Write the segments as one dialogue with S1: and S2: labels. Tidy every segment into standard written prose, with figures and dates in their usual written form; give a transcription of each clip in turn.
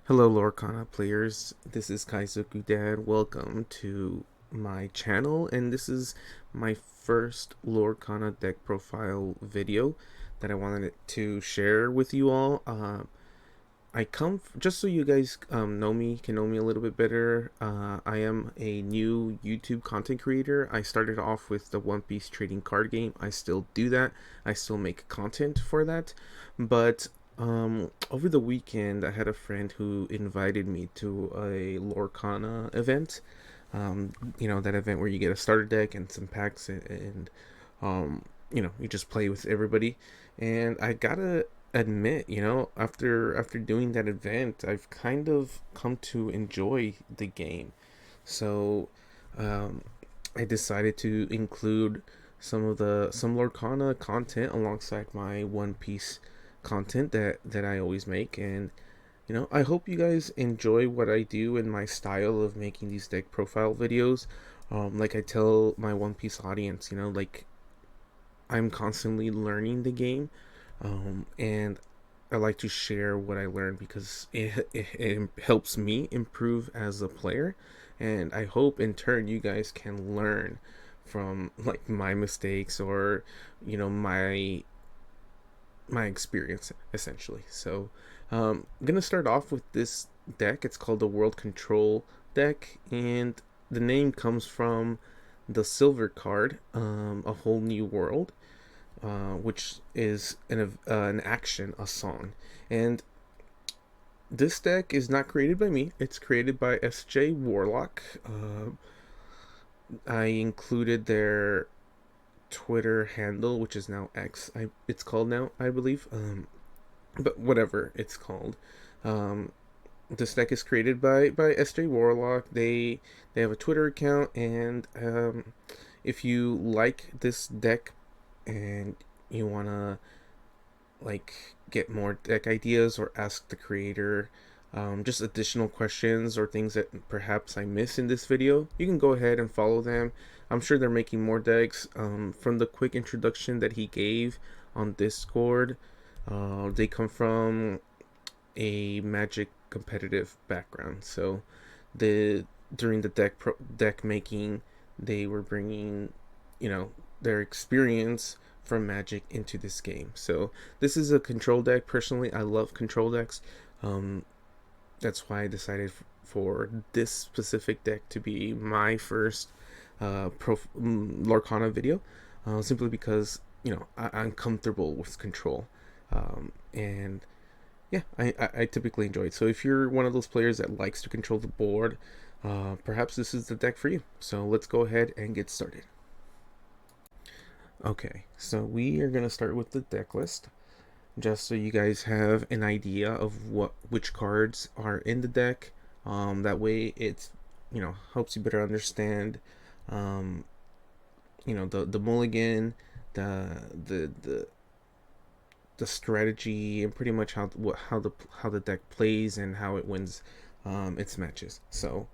S1: Hello, LORCANA players. This is Kaizoku Dad. Welcome to my channel, and this is my first LORCANA deck profile video that I wanted to share with you all. Just so you guys can know me a little bit better. I am a new YouTube content creator. I started off with the One Piece trading card game. I still do that. I still make content for that, but over the weekend, I had a friend who invited me to a Lorcana event. That event where you get a starter deck and some packs, and you just play with everybody. And I gotta admit, after doing that event, I've kind of come to enjoy the game. So, um, I decided to include some Lorcana content alongside my One Piece content that I always make. And I hope you guys enjoy what I do and my style of making these deck profile videos. Like I tell my One Piece audience, like I'm constantly learning the game, and I like to share what I learn because it helps me improve as a player, and I hope in turn you guys can learn from like my mistakes or my experience essentially. So I'm gonna start off with this deck. It's called the World Control deck, and the name comes from the silver card, A Whole New World, which is an action, a song. And this deck is not created by me. It's created by SJ Warlock. I included their Twitter handle, which is now X. It's called now, I believe. But whatever it's called. Um, this deck is created by SJ Warlock. They have a Twitter account, and if you like this deck and you wanna like get more deck ideas or ask the creator just additional questions or things that perhaps I miss in this video, you can go ahead and follow them. I'm sure they're making more decks. From the quick introduction that he gave on Discord, they come from a Magic competitive background. So the during the deck making, they were bringing, their experience from Magic into this game. So this is a control deck. Personally, I love control decks. Um, that's why I decided for this specific deck to be my first Lorcana video, simply because I'm comfortable with control, and yeah, I typically enjoy it. So if you're one of those players that likes to control the board, perhaps this is the deck for you. So let's go ahead and get started. Okay, so we are gonna start with the deck list, just so you guys have an idea of which cards are in the deck. That way, it's helps you better understand, um, the mulligan, the the the the strategy, and pretty much how the deck plays and how it wins its matches. So,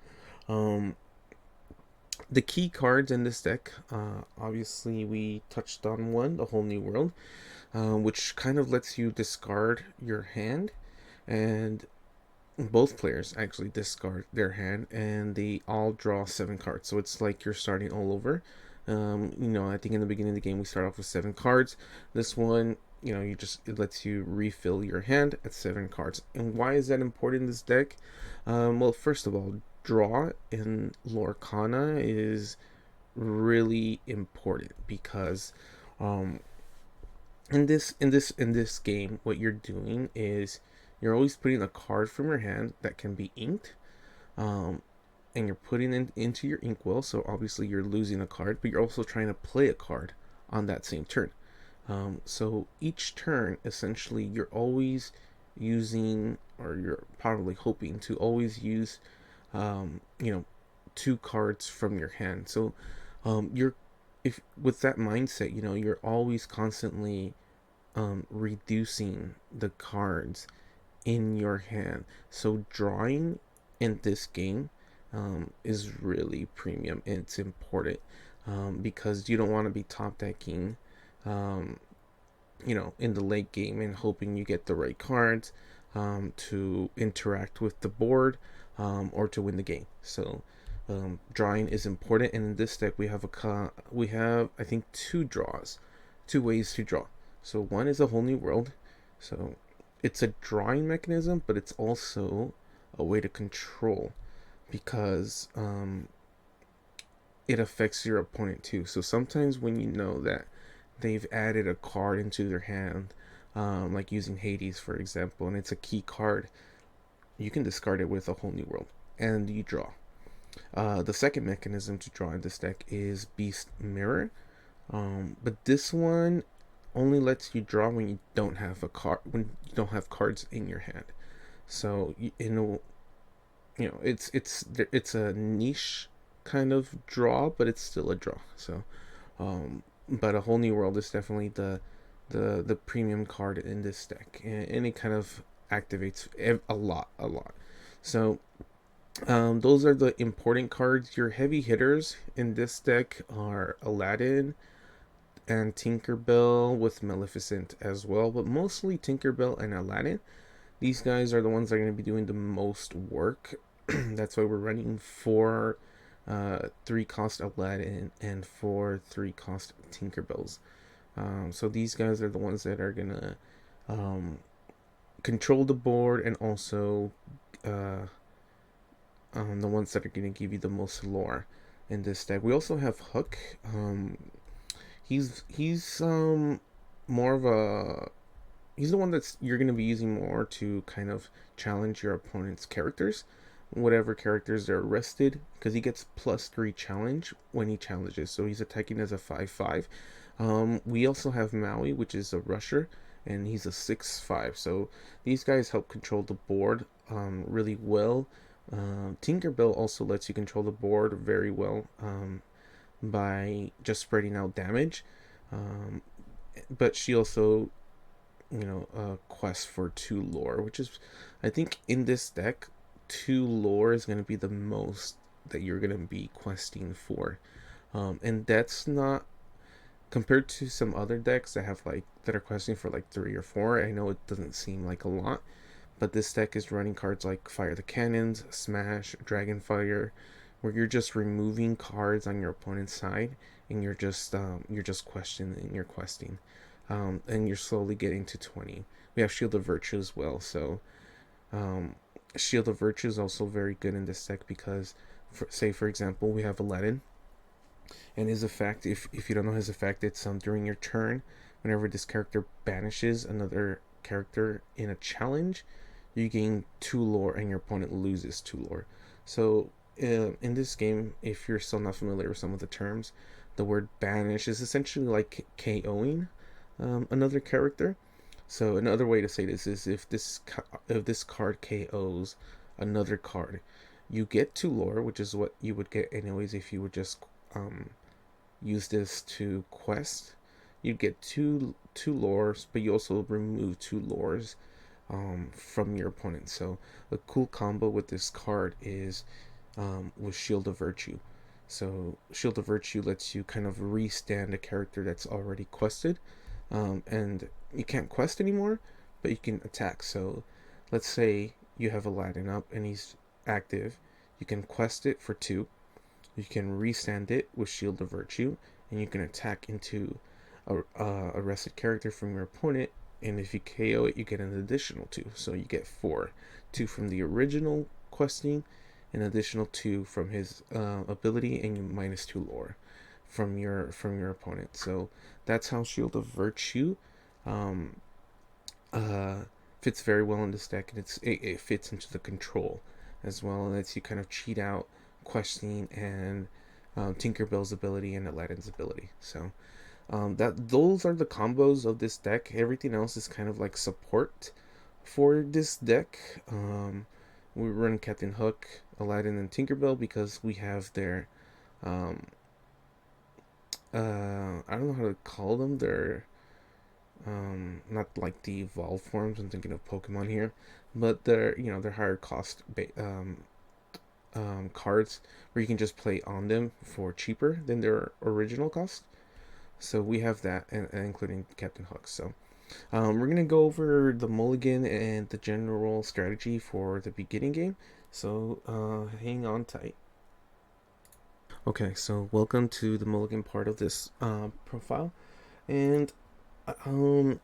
S1: um, the key cards in this deck, obviously we touched on one, the Whole New World, which kind of lets you discard your hand, and both players actually discard their hand, and they all draw 7 cards. So it's like you're starting all over. I think in the beginning of the game we start off with 7 cards. This one, it lets you refill your hand at 7 cards. And why is that important in this deck? Well, first of all, draw in Lorcana is really important because um, in this game, what you're doing is you're always putting a card from your hand that can be inked, um, and you're putting it into your inkwell. So obviously you're losing a card, but you're also trying to play a card on that same turn. So each turn, essentially, you're always using, or you're probably hoping to always use, um, you know, 2 cards from your hand. So you're if with that mindset, you're always constantly reducing the cards in your hand. So drawing in this game is really premium. And it's important because you don't want to be top decking, in the late game and hoping you get the right cards. to interact with the board, or to win the game. So drawing is important, and in this deck we have, I think, two draws, two ways to draw. So one is a whole new world. So it's a drawing mechanism, but it's also a way to control, because it affects your opponent too. So sometimes when you know that they've added a card into their hand, like using Hades for example, and it's a key card, you can discard it with a whole new world, and you draw. The second mechanism to draw in this deck is Beast Mirror, but this one only lets you draw when you don't have a card, when you don't have cards in your hand. So it's a niche kind of draw, but it's still a draw. So, but a whole new world is definitely the premium card in this deck, and it kind of activates a lot. So, those are the important cards. Your heavy hitters in this deck are Aladdin and Tinkerbell, with Maleficent as well, but mostly Tinkerbell and Aladdin. These guys are the ones that are going to be doing the most work. That's why we're running 4 3-cost Aladdin and 4 3-cost Tinkerbells. So these guys are the ones that are going to control the board, and also uh, the ones that are going to give you the most lore in this deck. We also have Hook. He's more of a he's the one that's you're going to be using more to kind of challenge your opponent's characters, whatever characters they're arrested, because he gets +3 challenge when he challenges, so he's attacking as a 5/5. We also have Maui, which is a rusher, and he's a 6/5. So these guys help control the board really well. Tinkerbell also lets you control the board very well, by just spreading out damage. Um, but she also, quest for 2 lore, which is, I think, in this deck, 2 lore is going to be the most that you're going to be questing for. And that's not, compared to some other decks that have that are questing for like 3 or 4. I know it doesn't seem like a lot, but this deck is running cards like Fire the Cannons, Smash, Dragonfire, where you're just removing cards on your opponent's side, and you're just questioning, you're questing, and you're slowly getting to 20. We have Shield of Virtue as well, so um, Shield of Virtue is also very good in this deck because, say for example, we have Aladdin, and his effect, if you don't know his effect, it's during your turn, whenever this character banishes another character in a challenge, you gain 2 lore and your opponent loses 2 lore. So in this game, if you're still not familiar with some of the terms, the word banish is essentially like KOing another character. So another way to say this is, if this card KOs another card, you get 2 lore, which is what you would get anyways if you would just use this to quest. You get two lores, but you also remove 2 lores from your opponent. So a cool combo with this card is with Shield of Virtue. So Shield of Virtue lets you kind of restand a character that's already quested, and you can't quest anymore, but you can attack. So let's say you have Aladdin up and he's active, you can quest it for 2, you can restand it with Shield of Virtue, and you can attack into a arrested character from your opponent. And if you KO it, you get an additional 2. So you get 4. 2 from the original questing, an additional 2 from his ability, and you -2 lore from your opponent. So that's how Shield of Virtue um, uh, fits very well in this deck, and it fits into the control as well, and lets you kind of cheat out questing and Tinkerbell's ability and Aladdin's ability. So those are the combos of this deck. Everything else is kind of like support for this deck. We run Captain Hook, Aladdin, and Tinkerbell because we have their um, I don't know how to call them. They're not like the evolved forms. I'm thinking of Pokemon here, but they're higher cost cards where you can just play on them for cheaper than their original cost. So we have that, and including Captain Hook. So We're gonna go over the mulligan and the general strategy for the beginning game. So hang on tight. Okay, so welcome to the mulligan part of this profile, and um,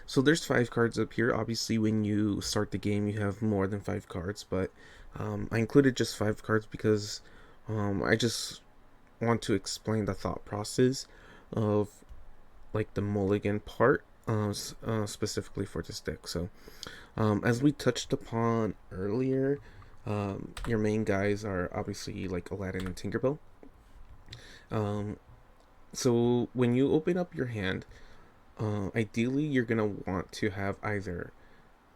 S1: so there's 5 cards up here. Obviously, when you start the game, you have more than 5 cards, but I included just 5 cards because I just want to explain the thought process of like the mulligan part, specifically for this deck. So, as we touched upon earlier, your main guys are obviously like Aladdin and Tinkerbell. Um, so when you open up your hand, ideally you're gonna want to have either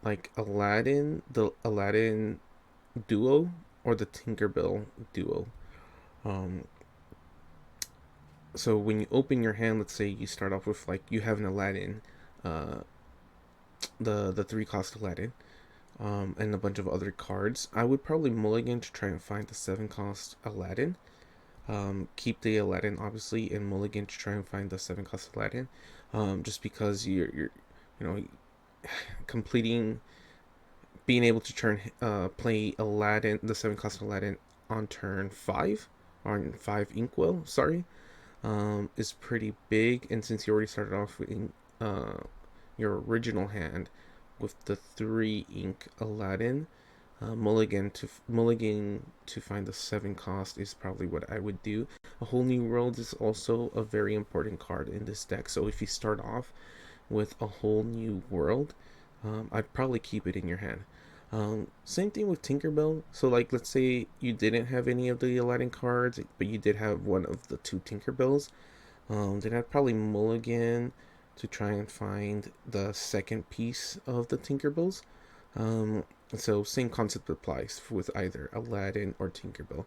S1: like Aladdin, the Aladdin duo, or the Tinkerbell duo. Um, so when you open your hand, let's say you start off with like you have an Aladdin, uh, the 3 cost Aladdin, and a bunch of other cards. I would probably mulligan to try and find the 7 cost Aladdin. Keep the Aladdin obviously and mulligan to try and find the 7 cost Aladdin. Just because you're you know completing being able to turn play Aladdin, the 7 cost Aladdin on turn 5, on 5 inkwell, sorry, is pretty big. And since you already started off with your original hand with the 3 ink Aladdin, mulligan to find the 7 cost is probably what I would do. A whole new world is also a very important card in this deck. So if you start off with a whole new world, I'd probably keep it in your hand. Same thing with Tinkerbell. So, like, let's say you didn't have any of the Aladdin cards, but you did have one of the 2 Tinkerbells. Then I'd probably mulligan to try and find the second piece of the Tinkerbells. Um, so same concept applies with either Aladdin or Tinkerbell.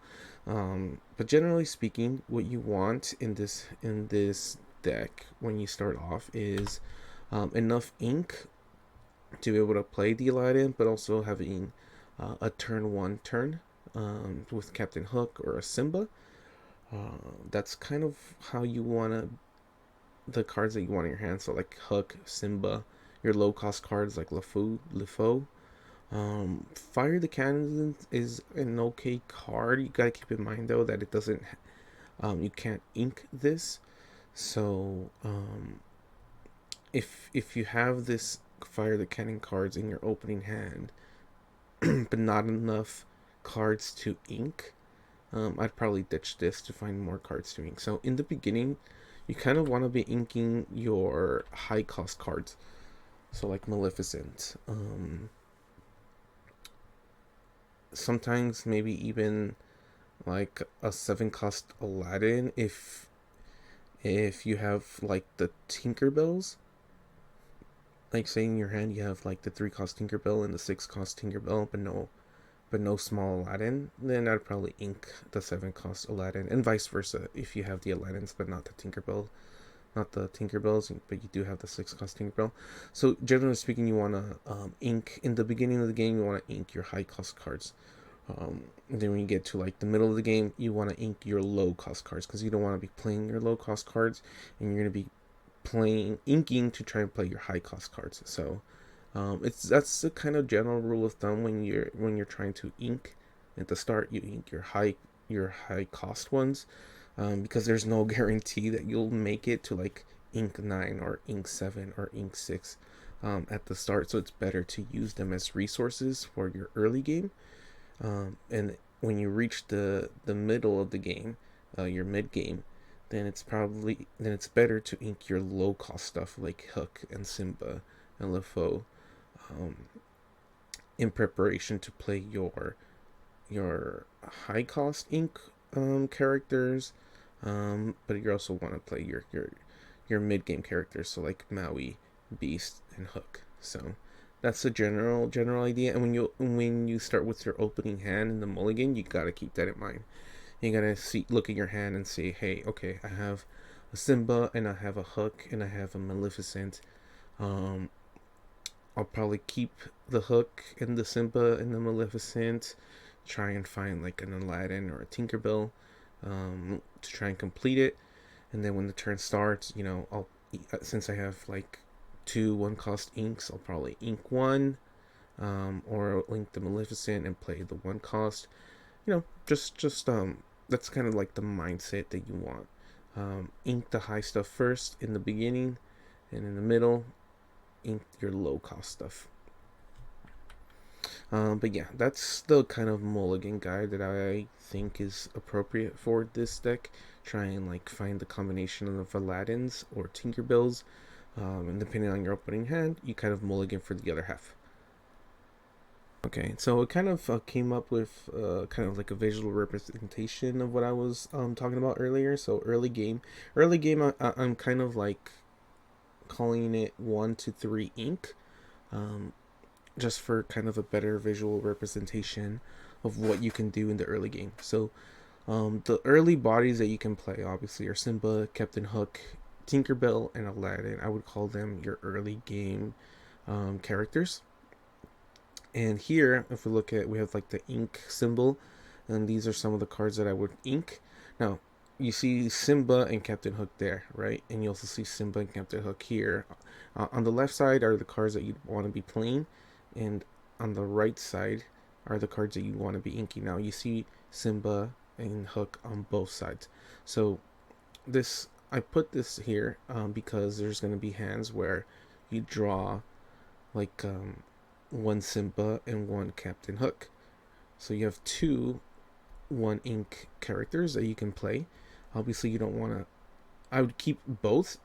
S1: But generally speaking, what you want in this deck when you start off is enough ink to be able to play the Aladdin, but also having a turn 1 with Captain Hook or a Simba. That's kind of how you want to the cards that you want in your hand. So like Hook, Simba, your low cost cards like LeFou. Fire the Cannon is an okay card. You gotta keep in mind though that it doesn't. You can't ink this. So if you have this Fire the Cannon cards in your opening hand, but not enough cards to ink, I'd probably ditch this to find more cards to ink. So in the beginning, you kind of want to be inking your high cost cards. So like Maleficent. Sometimes maybe even like a 7 cost Aladdin if you have like the Tinkerbells. Like say in your hand you have like the 3 cost Tinkerbell and the 6 cost Tinkerbell, but no small Aladdin, then I'd probably ink the 7 cost Aladdin, and vice versa if you have the Aladdins but not the Tinkerbells, but you do have the 6 cost Tinkerbell. So generally speaking, you want to ink in the beginning of the game. You want to ink your high cost cards. And then when you get to like the middle of the game, you want to ink your low cost cards because you don't want to be playing your low cost cards, and you're going to be playing inking to try and play your high cost cards. So it's that's the kind of general rule of thumb when you're trying to ink at the start. You ink your high cost ones, because there's no guarantee that you'll make it to like ink 9 or ink 7 or ink 6 at the start. So it's better to use them as resources for your early game, and when you reach the middle of the game, your mid game, then it's better to ink your low cost stuff like Hook and Simba and LeFou, um, in preparation to play your high cost ink characters, but you also want to play your mid game characters, so like Maui, Beast, and Hook. So that's the general idea. And when you start with your opening hand in the mulligan, you gotta keep that in mind. You gotta look at your hand and say, hey, okay, I have a Simba and I have a Hook and I have a Maleficent. Um, I'll probably keep the Hook and the Simba and the Maleficent. Try and find like an Aladdin or a Tinkerbell, to try and complete it. And then when the turn starts, I'll since I have like two one cost inks, I'll probably ink one, or link the Maleficent and play the one cost. Just that's kind of like the mindset that you want. Ink the high stuff first in the beginning, and in the middle, ink your low cost stuff. But yeah, that's the kind of mulligan guide that I think is appropriate for this deck. Try and like find the combination of Aladdins or Tinkerbells, and depending on your opening hand, you kind of mulligan for the other half. Okay, so it kind of came up with kind of like a visual representation of what I was talking about earlier. So early game, I'm kind of like calling it 1 to 3 ink, um, just for kind of a better visual representation of what you can do in the early game. So the early bodies that you can play obviously are Simba, Captain Hook, Tinkerbell, and Aladdin. I would call them your early game characters. And here, if we look at, we have like the ink symbol, and these are some of the cards that I would ink. Now, you see Simba and Captain Hook there, right? And you also see Simba and Captain Hook here. On the left side are the cards that you want to be playing, and on the right side are the cards that you want to be inking. Now, you see Simba and Hook on both sides. So this, I put this here because there's going to be hands where you draw like one Simba and one Captain Hook. So you have two one ink characters that you can play. Obviously, you don't want to. I would keep both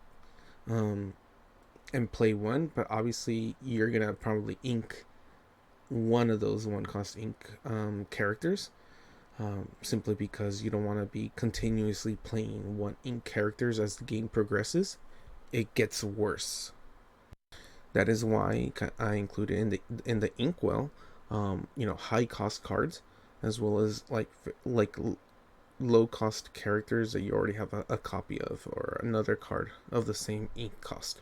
S1: and play one, but obviously, you're gonna probably ink one of those one cost ink characters. Simply because you don't want to be continuously playing one ink characters as the game progresses. It gets worse. That is why I included in the inkwell, high cost cards, as well as like low cost characters that you already have a copy of, or another card of the same ink cost.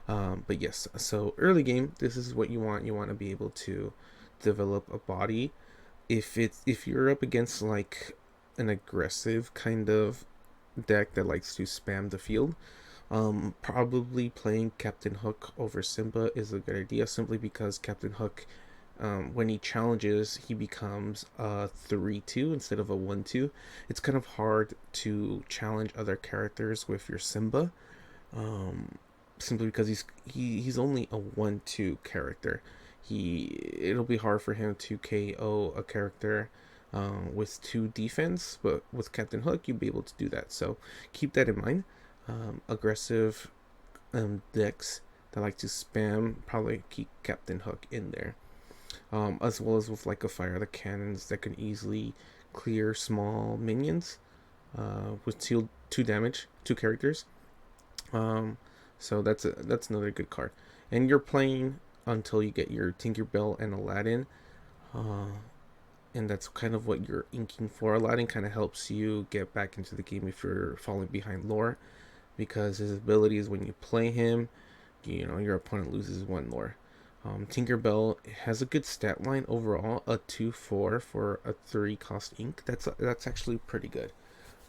S1: But yes, so early game, this is what you want. You want to be able to develop a body. If you're up against like an aggressive kind of deck that likes to spam the field, probably playing Captain Hook over Simba is a good idea, simply because Captain Hook, when he challenges, he becomes a 3-2 instead of a 1-2. It's kind of hard to challenge other characters with your Simba, um, simply because he's only a 1-2 character. It'll be hard for him to KO a character with 2 defense, but with Captain Hook, you'll be able to do that. So keep that in mind. Aggressive decks that like to spam probably keep Captain Hook in there, as well as with like a Fire the Cannons that can easily clear small minions with 2 damage, 2 characters. Um, so that's another good card. And you're playing until you get your Tinkerbell and Aladdin, uh, and that's kind of what you're inking for. Aladdin kind of helps you get back into the game if you're falling behind lore, because his ability is when you play him, your opponent loses 1 lore. Tinkerbell has a good stat line overall, a 2/4 for a 3 cost ink. That's actually pretty good.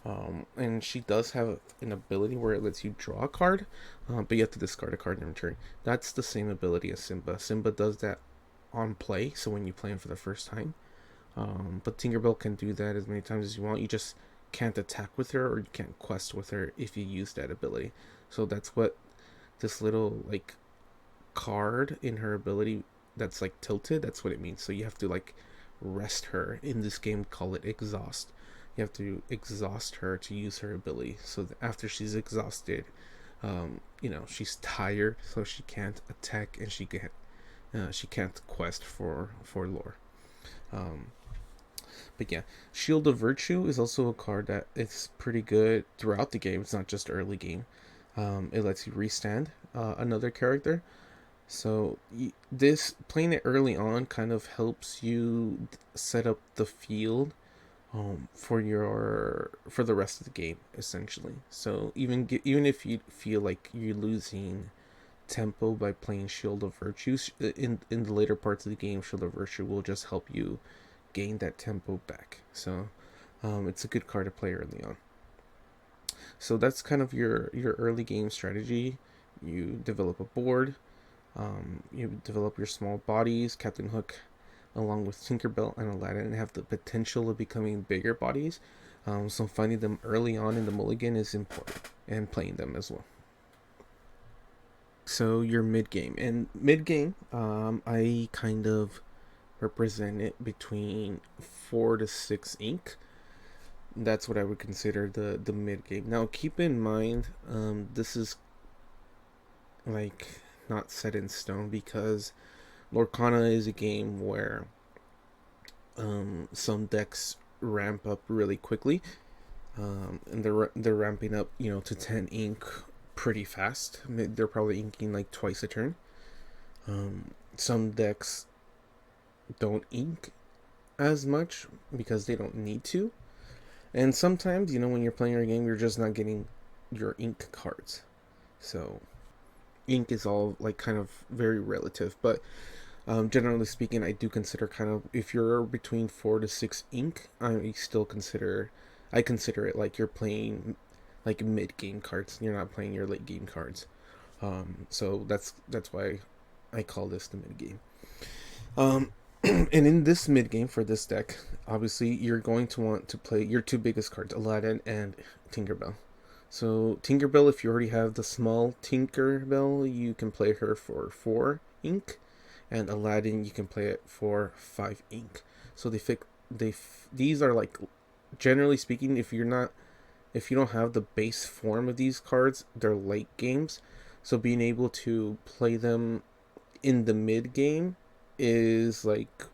S1: And she does have an ability where it lets you draw a card, but you have to discard a card in return. That's the same ability as Simba. Simba does that on play, so when you play him for the first time. But Tinkerbell can do that as many times as you want. You just can't attack with her, or you can't quest with her if you use that ability. So that's what this little like card in her ability that's like tilted, that's what it means. So you have to like rest her in this game, call it exhaust. You have to exhaust her to use her ability. So after she's exhausted, she's tired, so she can't attack, and she can't quest for lore. Um, but yeah, Shield of Virtue is also a card that is pretty good throughout the game. It's not just early game. It lets you restand another character. So this playing it early on kind of helps you set up the field for the rest of the game, essentially. So even if you feel like you're losing tempo by playing Shield of Virtue, in the later parts of the game, Shield of Virtue will just help you gain that tempo back. So it's a good card to play early on. So that's kind of your early game strategy. You develop a board. You develop your small bodies. Captain Hook, along with Tinkerbell and Aladdin, have the potential of becoming bigger bodies. So finding them early on in the mulligan is important, and playing them as well. So your mid game, and mid game, I kind of represent it between 4 to 6 ink. That's what I would consider the mid game. Now, keep in mind, this is like not set in stone, because Lorcana is a game where some decks ramp up really quickly, and they're ramping up, to 10 ink pretty fast. They're probably inking like twice a turn. Some decks don't ink as much because they don't need to, and sometimes, when you're playing your game, you're just not getting your ink cards. So ink is all like kind of very relative, but generally speaking, I do consider, kind of, if you're between 4 to 6 ink, I consider it like you're playing like mid game cards. You're not playing your late game cards. So that's why I call this the mid game. And in this mid game for this deck, obviously you're going to want to play your two biggest cards, Aladdin and Tinkerbell. So Tinkerbell, if you already have the small Tinkerbell, you can play her for 4 ink, and Aladdin, you can play it for 5 ink. So these are, like, generally speaking, if you don't have the base form of these cards, they're late games. So being able to play them in the mid game is like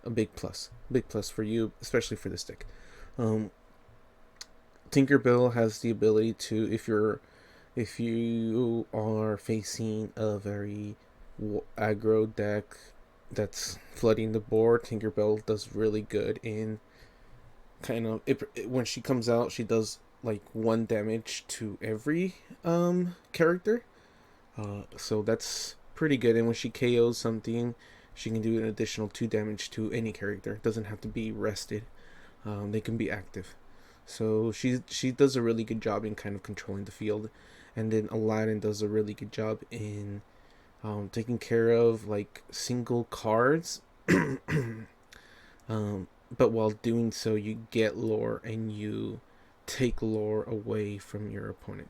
S1: a big plus for you, especially for this deck. Um, Tinkerbell has the ability to, if you are facing a very aggro deck that's flooding the board, Tinkerbell does really good in kind of, when she comes out, she does like 1 damage to every character. So that's pretty good. And when she KOs something, she can do an additional 2 damage to any character. It doesn't have to be rested. They can be active. So she does a really good job in kind of controlling the field. And then Aladdin does a really good job in taking care of like single cards. But while doing so, you get lore and you take lore away from your opponent,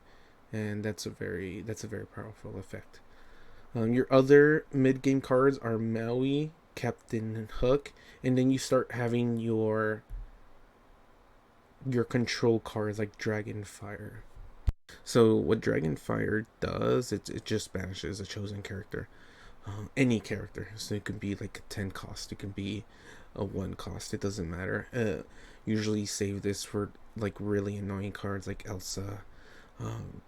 S1: and that's a very powerful effect. Your other mid game cards are Maui, Captain Hook, and then you start having your control cards like Dragonfire. So what Dragonfire does, it just banishes a chosen character, any character. So it could be like a 10 cost, it can be a 1 cost. It doesn't matter. Usually save this for like really annoying cards like Elsa, um,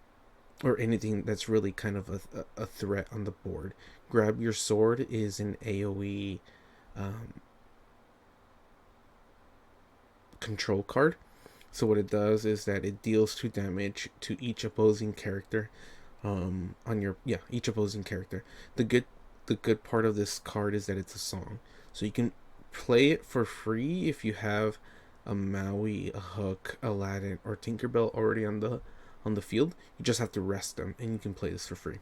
S1: or anything that's really kind of a threat on the board. Grab Your Sword is an AoE um, control card. So what it does is that it deals 2 damage to each opposing character, on your, each opposing character. The good part of this card is that it's a song, so you can play it for free if you have a Maui, a Hook, Aladdin, or Tinkerbell already on the field. You just have to rest them, and you can play this for free.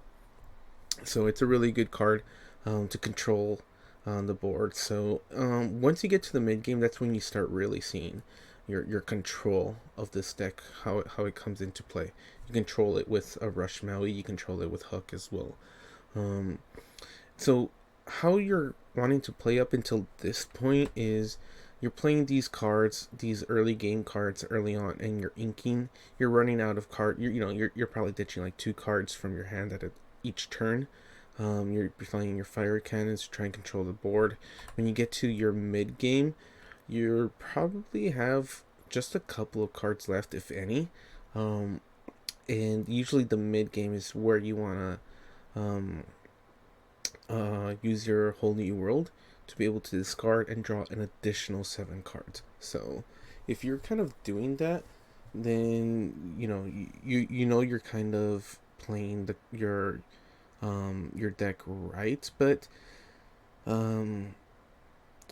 S1: So it's a really good card to control on the board. So once you get to the mid game, that's when you start really seeing your control of this deck, how it comes into play. You control it with a Rush Maui, you control it with Hook as well. Um, so how you're wanting to play up until this point is you're playing these cards, these early game cards early on, and you're inking. You're running out of card. You're probably ditching like 2 cards from your hand at each turn. You're playing your fire cannons to try and control the board. When you get to your mid game, you probably have just a couple of cards left, if any. And usually the mid game is where you wanna um, use your whole new world to be able to discard and draw an additional 7 cards. So if you're kind of doing that, then you're kind of playing your deck right. But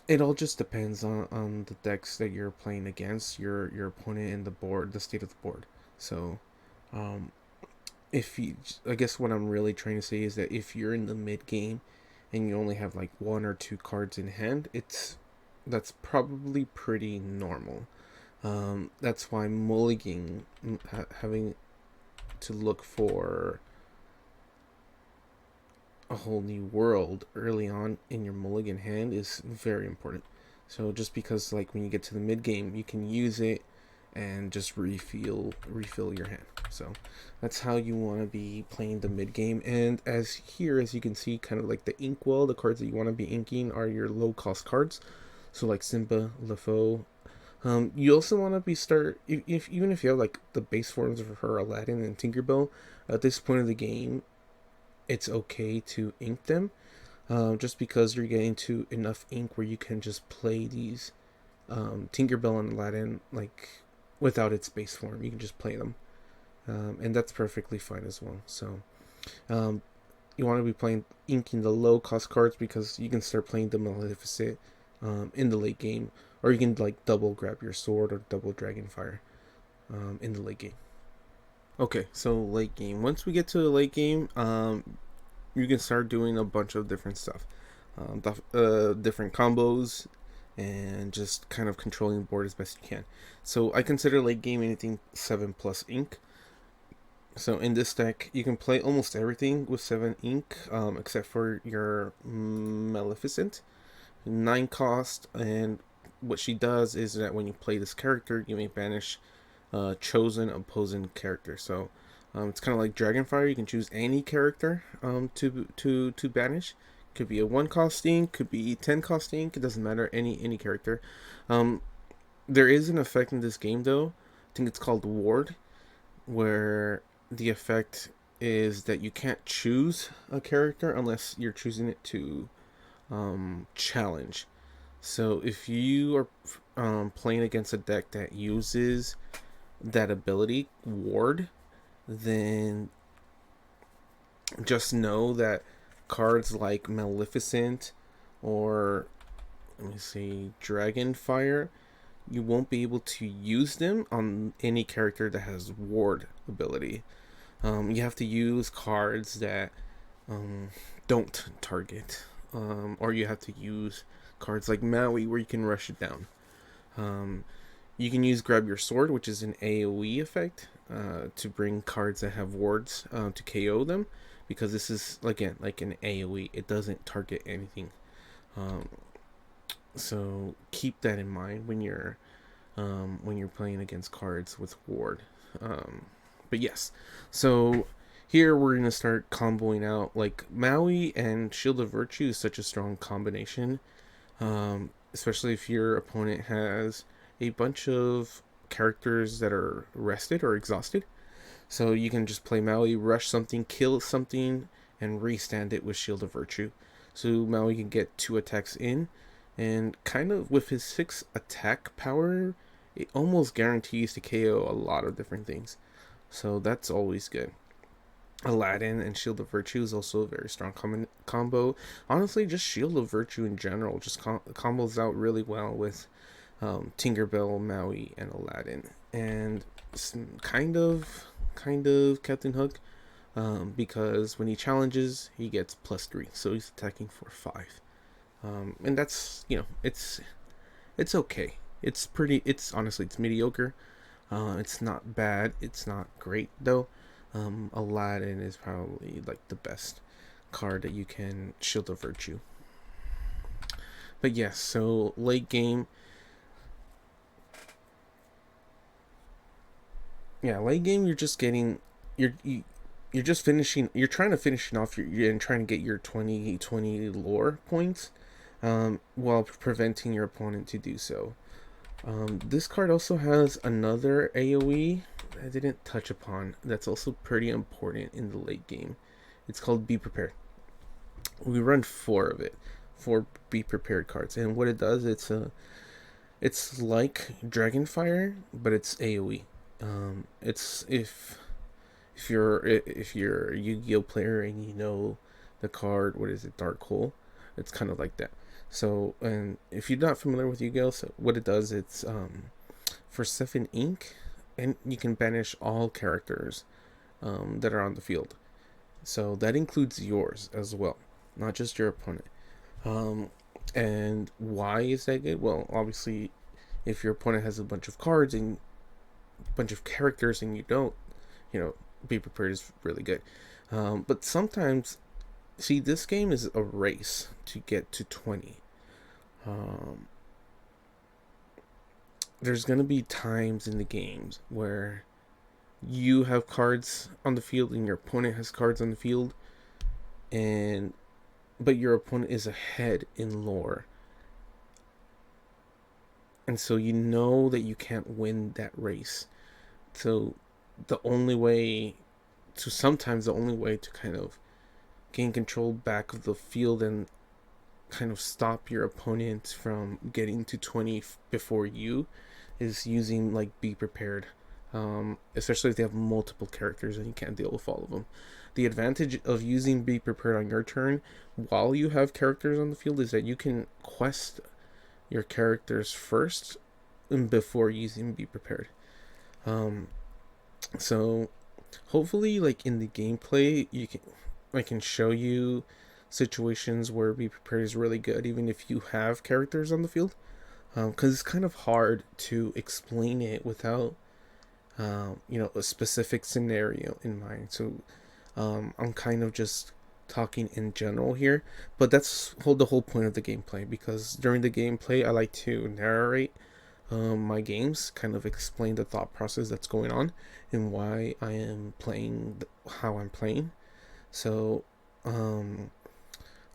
S1: it all just depends on the decks that you're playing against, your opponent, and the board, the state of the board. So um if you, I guess what I'm really trying to say is that if you're in the mid game and you only have like one or two cards in hand, that's probably pretty normal. That's why mulliganing, having to look for a whole new world early on in your mulligan hand is very important. So just because like when you get to the mid game, you can use it and just refill your hand. So that's how you want to be playing the mid game. And as you can see, kind of like the inkwell, the cards that you want to be inking are your low cost cards. So like Simba, LeFou. You also want to be start if even if you have like the base forms of her Aladdin and Tinkerbell. At this point of the game, it's okay to ink them, just because you're getting to enough ink where you can just play these Tinkerbell and Aladdin like without its base form. You can just play them, and that's perfectly fine as well. So um, you want to be playing inking the low cost cards because you can start playing the Maleficent in the late game, or you can like double grab your sword or double Dragonfire in the late game. Okay, so late game. Once we get to the late game, you can start doing a bunch of different stuff, different combos, and just kind of controlling the board as best you can. So I consider late game anything 7 plus ink. So in this deck, you can play almost everything with 7 ink, except for your Maleficent, 9 cost, and what she does is that when you play this character, you may banish chosen opposing character. So it's kind of like Dragonfire. You can choose any character to banish. Could be a 1 cost ink, could be 10 cost ink. It doesn't matter. Any character. Um, there is an effect in this game though. I think it's called Ward, where the effect is that you can't choose a character unless you're choosing it to challenge. So if you are playing against a deck that uses that ability, Ward, then just know that cards like Maleficent or, let me see, Dragonfire, you won't be able to use them on any character that has Ward ability. You have to use cards that don't target, or you have to use cards like Maui where you can rush it down. You can use Grab Your Sword, which is an AoE effect, to bring cards that have wards to KO them, because this is again like an AoE. It doesn't target anything. Um, so keep that in mind when you're playing against cards with ward. But yes, so here we're gonna start comboing out. Like Maui and Shield of Virtue is such a strong combination, especially if your opponent has a bunch of characters that are rested or exhausted. So you can just play Maui, rush something, kill something, and restand it with Shield of Virtue. So Maui can get 2 attacks in, and kind of with his 6 attack power, it almost guarantees to KO a lot of different things. So that's always good. Aladdin and Shield of Virtue is also a very strong combo. Honestly, just Shield of Virtue in general just combos out really well with Tinkerbell, Maui, and Aladdin, and kind of Captain Hook, because when he challenges, he gets +3, so he's attacking for 5, and that's, it's okay. It's pretty. It's honestly, it's mediocre. It's not bad. It's not great though. Aladdin is probably like the best card that you can Shield of Virtue. But yes, so late game, yeah, late game you're just getting you're just finishing. You're trying to finish off and trying to get your 2020 lore points, while preventing your opponent to do so. This card also has another AoE I didn't touch upon that's also pretty important in the late game. It's called Be Prepared. We run 4 of it, 4 Be Prepared cards, and what it does, it's like Dragonfire, but it's AoE. It's if you're a Yu-Gi-Oh player and you know the card, what is it, Dark Hole? It's kind of like that. So, and if you're not familiar with Yu-Gi-Oh, so what it does, it's for 7 ink, and you can banish all characters that are on the field. So that includes yours as well, not just your opponent. Um, and why is that good? Well, obviously, if your opponent has a bunch of cards and a bunch of characters and you don't, be prepared is really good. But sometimes, see, this game is a race to get to 20. Um, there's going to be times in the games where you have cards on the field and your opponent has cards on the field, and but your opponent is ahead in lore, and so you know that you can't win that race. So the only way sometimes the only way to kind of gain control back of the field and kind of stop your opponent from getting to 20 before you is using like be prepared, especially if they have multiple characters and you can't deal with all of them. The advantage of using be prepared on your turn while you have characters on the field is that you can quest your characters first and before using be prepared. So hopefully, like in the gameplay, I can show you situations where be prepared is really good, even if you have characters on the field, because it's kind of hard to explain it without a specific scenario in mind. So I'm kind of just talking in general here, but that's the whole point of the gameplay, because during the gameplay I like to narrate my games, kind of explain the thought process that's going on and why I am playing how I'm playing. So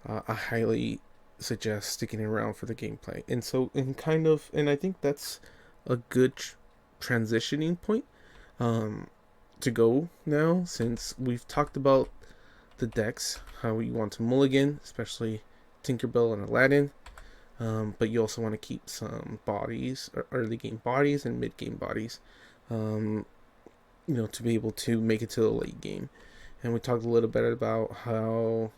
S1: I highly suggest sticking around for the gameplay. And I think that's a good transitioning point to go now, since we've talked about the decks, how we want to mulligan, especially Tinkerbell and Aladdin. But you also want to keep some bodies, early game bodies and mid game bodies, to be able to make it to the late game. And we talked a little bit about how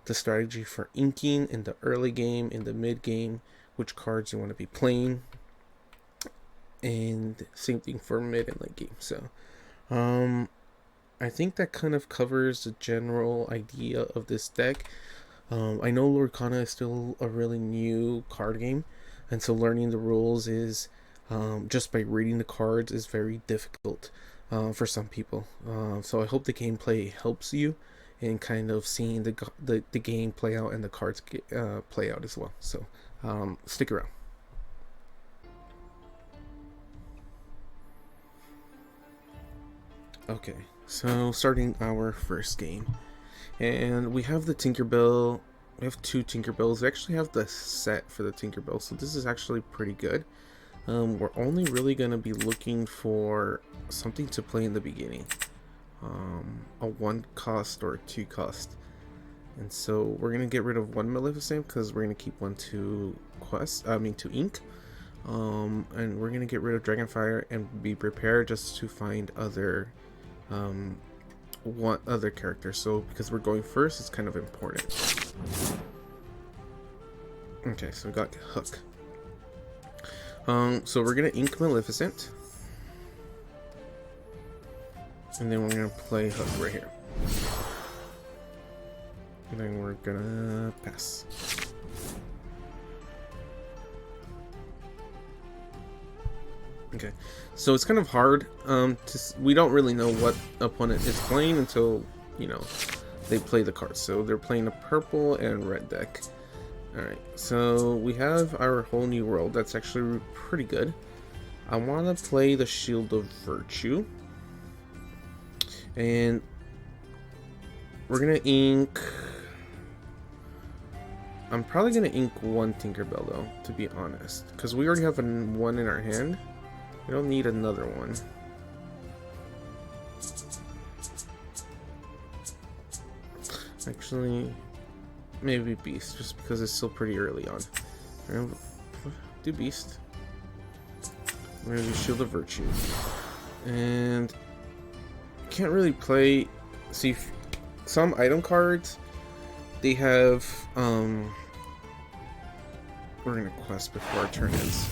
S1: the strategy for inking in the early game, in the mid game, which cards you want to be playing, and same thing for mid and late game. So, I think that kind of covers the general idea of this deck. I know LORCANA is still a really new card game, and so learning the rules is just by reading the cards is very difficult for some people. So I hope the gameplay helps you in kind of seeing the game play out and the cards play out as well. So stick around. Okay, so starting our first game. And we have the Tinkerbell. We have two Tinkerbells. We actually have the set for the Tinkerbell, so this is actually pretty good. We're only really going to be looking for something to play in the beginning. A 1 cost or a 2 cost. And so we're going to get rid of 1 Maleficent because we're going to keep 1 to to ink. And we're going to get rid of Dragonfire and be prepared just to find other other characters. So because we're going first, it's kind of important. Okay, so we got Hook. So we're gonna ink Maleficent, and then we're gonna play Hook right here, and then we're gonna pass. Okay, so it's kind of hard. We don't really know what opponent is playing until they play the cards. So they're playing a purple and red deck. All right, so we have our whole new world. That's actually pretty good. I want to play the Shield of Virtue, and we're gonna ink. I'm probably gonna ink 1 Tinkerbell though, to be honest, because we already have 1 in our hand. We don't need another one. Actually, maybe Beast, just because it's still pretty early on. Do Beast. We're gonna do Shield of Virtue. And can't really play. See, some item cards, they have we're gonna quest before our turn ends.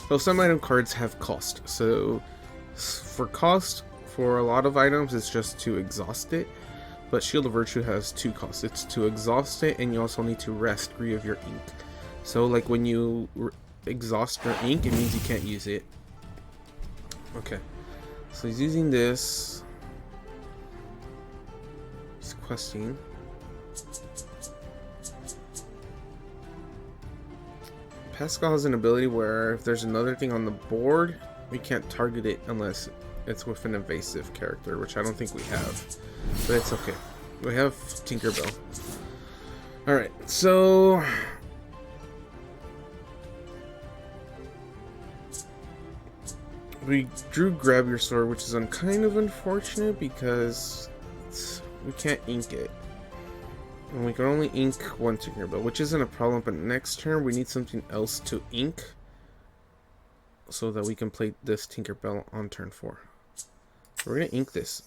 S1: So some item cards have cost. So for cost, For a lot of items, it's just to exhaust it. But Shield of Virtue has two costs. It's to exhaust it, and you also need to rest 3 of your ink. So like when you exhaust your ink, it means you can't use it. Okay, so he's using this. He's questing. Pascal has an ability where if there's another thing on the board, we can't target it unless it's with an evasive character, which I don't think we have. But it's okay. We have Tinkerbell. Alright, so we drew Grab Your Sword, which is kind of unfortunate because we can't ink it. And we can only ink 1 Tinkerbell, which isn't a problem, but next turn we need something else to ink so that we can play this Tinkerbell on turn 4. So we're going to ink this.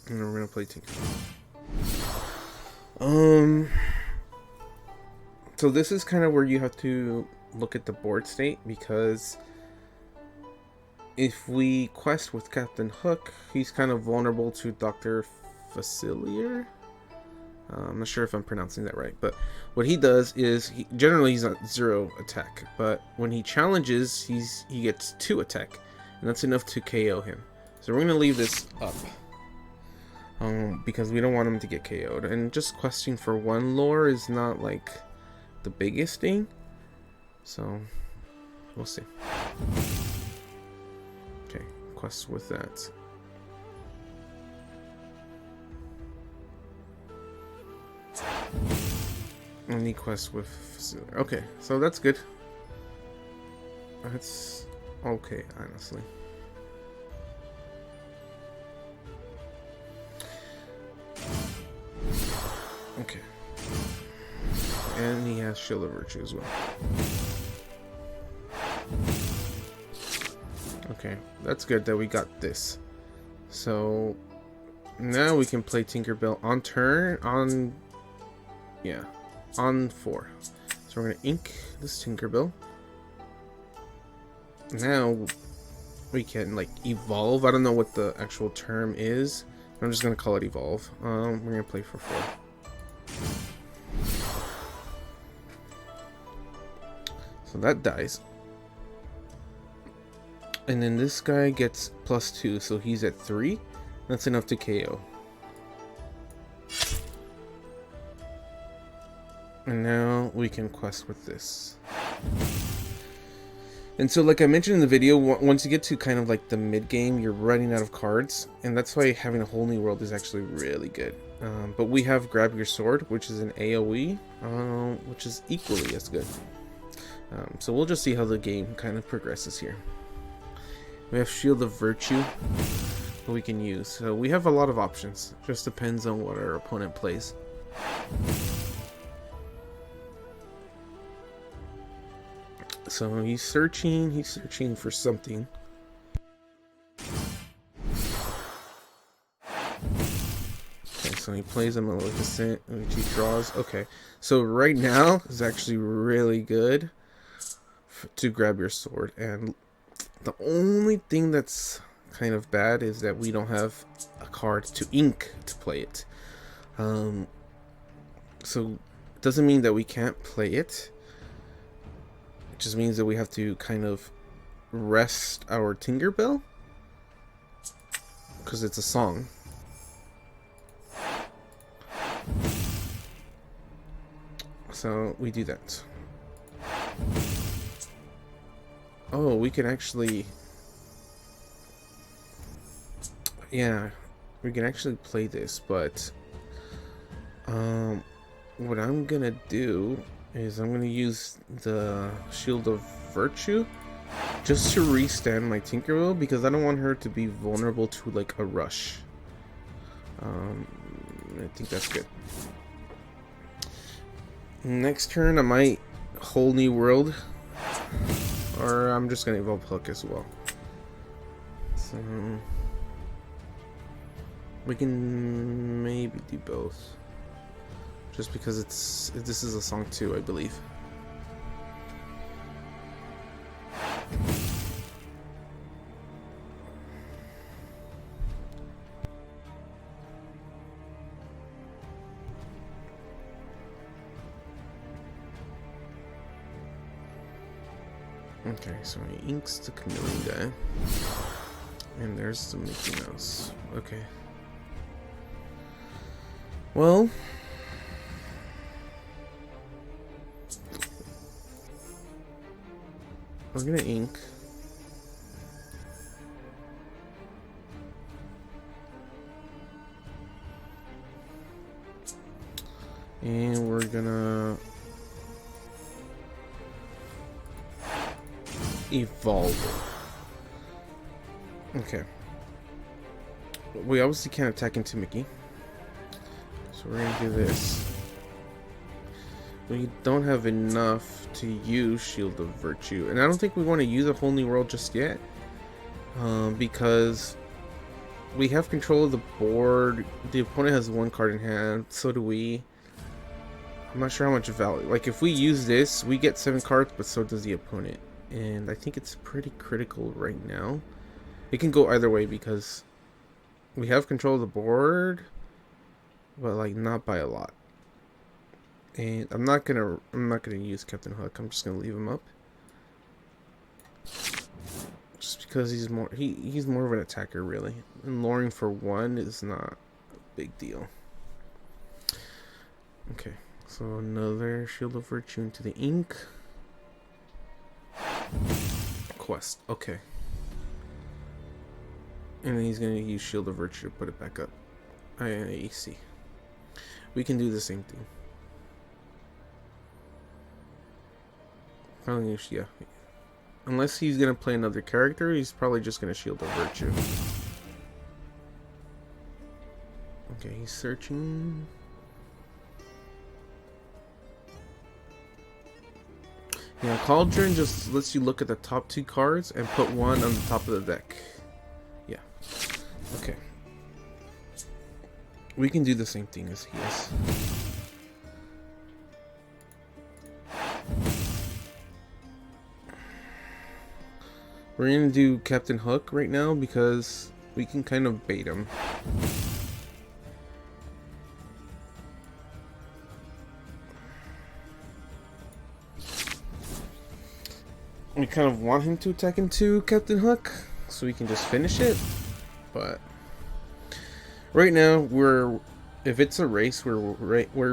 S1: And then we're going to play Tinkerbell. So this is kind of where you have to look at the board state, because if we quest with Captain Hook, he's kind of vulnerable to Dr. Facilier. I'm not sure if I'm pronouncing that right, but what he does is generally he's at 0 attack, but when he challenges, he gets 2 attack, and that's enough to KO him. So we're gonna leave this up because we don't want him to get KO'd, and just questing for 1 lore is not like the biggest thing, so we'll see. Okay, quest with that. Any quest with Facilier. Okay, so that's good. That's okay, honestly. Okay. And he has Shield of Virtue as well. Okay, that's good that we got this. So now we can play Tinkerbell on turn, on 4. So we're gonna ink this Tinkerbell. Now we can like evolve. I don't know what the actual term is. I'm just gonna call it evolve. We're gonna play for 4. So that dies. And then this guy gets +2, so he's at 3. That's enough to KO. And now we can quest with this. And so like I mentioned in the video, once you get to kind of like the mid game, you're running out of cards, and that's why having a whole new world is actually really good. But we have Grab Your Sword, which is an AoE, which is equally as good. So we'll just see how the game kind of progresses here. We have Shield of Virtue that we can use. So we have a lot of options. Just depends on what our opponent plays. So he's searching for something. Okay, so he plays a Maleficent, which he draws. Okay, so right now is actually really good to Grab Your Sword, and the only thing that's kind of bad is that we don't have a card to ink to play it. So it doesn't mean that we can't play it. It just means that we have to kind of rest our Tinkerbell because it's a song. So we do that. Oh, we can actually... Yeah, we can actually play this, but... what I'm gonna do is I'm gonna use the Shield of Virtue just to restand my Tinkerbell, because I don't want her to be vulnerable to like a rush. I think that's good. Next turn I might whole new world, or I'm just gonna evolve Hook as well. So we can maybe do both, just because this is a song too, I believe. Okay, so he inks the chameleon guy. And there's the Mickey Mouse. Okay. Well, we're gonna ink. And we're gonna evolve. Okay. We obviously can't attack into Mickey. So we're gonna do this. We don't have enough to use Shield of Virtue. And I don't think we want to use a whole new world just yet. Because we have control of the board. The opponent has one card in hand. So do we. I'm not sure how much value. Like, if we use this, we get 7 cards, but so does the opponent. And I think it's pretty critical right now. It can go either way because we have control of the board, but like not by a lot. And I'm not gonna use Captain Hook. I'm just gonna leave him up, just because he's more of an attacker really. And luring for 1 is not a big deal. Okay, so another Shield of Virtue into the ink. Quest. Okay. And then he's going to use Shield of Virtue to put it back up. I see. We can do the same thing. Probably, yeah. Unless he's going to play another character, he's probably just going to Shield of Virtue. Okay, he's searching. Yeah, Cauldron just lets you look at the top 2 cards and put 1 on the top of the deck. Yeah. Okay. We can do the same thing as he is. We're gonna do Captain Hook right now because we can kind of bait him. We kind of want him to attack into Captain Hook so we can just finish it, but right now if it's a race, we're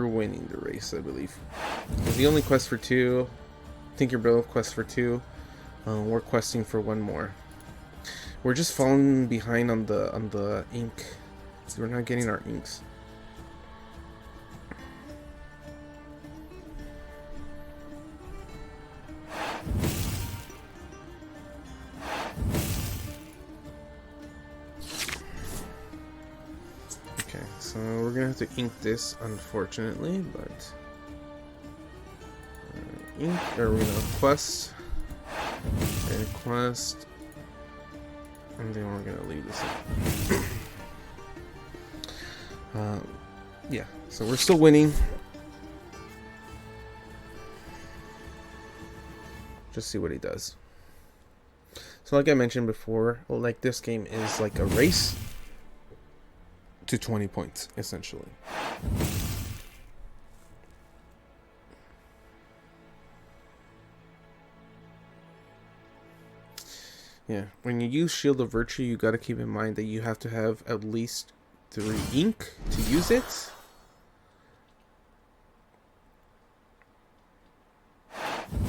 S1: winning the race, I believe. Because the only quest for 2, Tinkerbell quest for 2. We're questing for 1 more. We're just falling behind on the ink, so we're not getting our inks. Okay, so we're gonna have to ink this, unfortunately, but ink, or we're gonna quest. And quest, and then we're gonna leave this up. Yeah, so we're still winning. Just see what he does. So like I mentioned before, like this game is like a race to 20 points, essentially. Yeah, when you use Shield of Virtue, you gotta keep in mind that you have to have at least 3 ink to use it.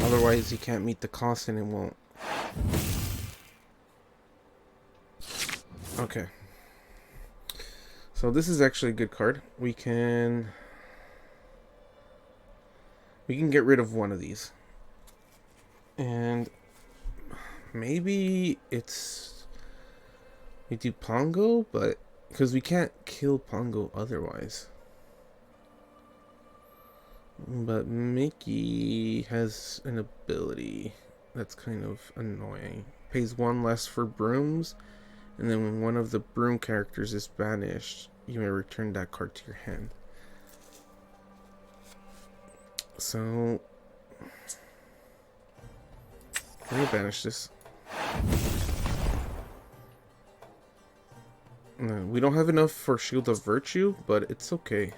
S1: Otherwise, you can't meet the cost and it won't. Okay. So this is actually a good card. We can get rid of 1 of these. And maybe we do Pongo, but because we can't kill Pongo otherwise. But Mickey has an ability that's kind of annoying. Pays 1 less for brooms, and then when one of the broom characters is banished, you may return that card to your hand. So let me banish this. No, we don't have enough for Shield of Virtue, but it's okay.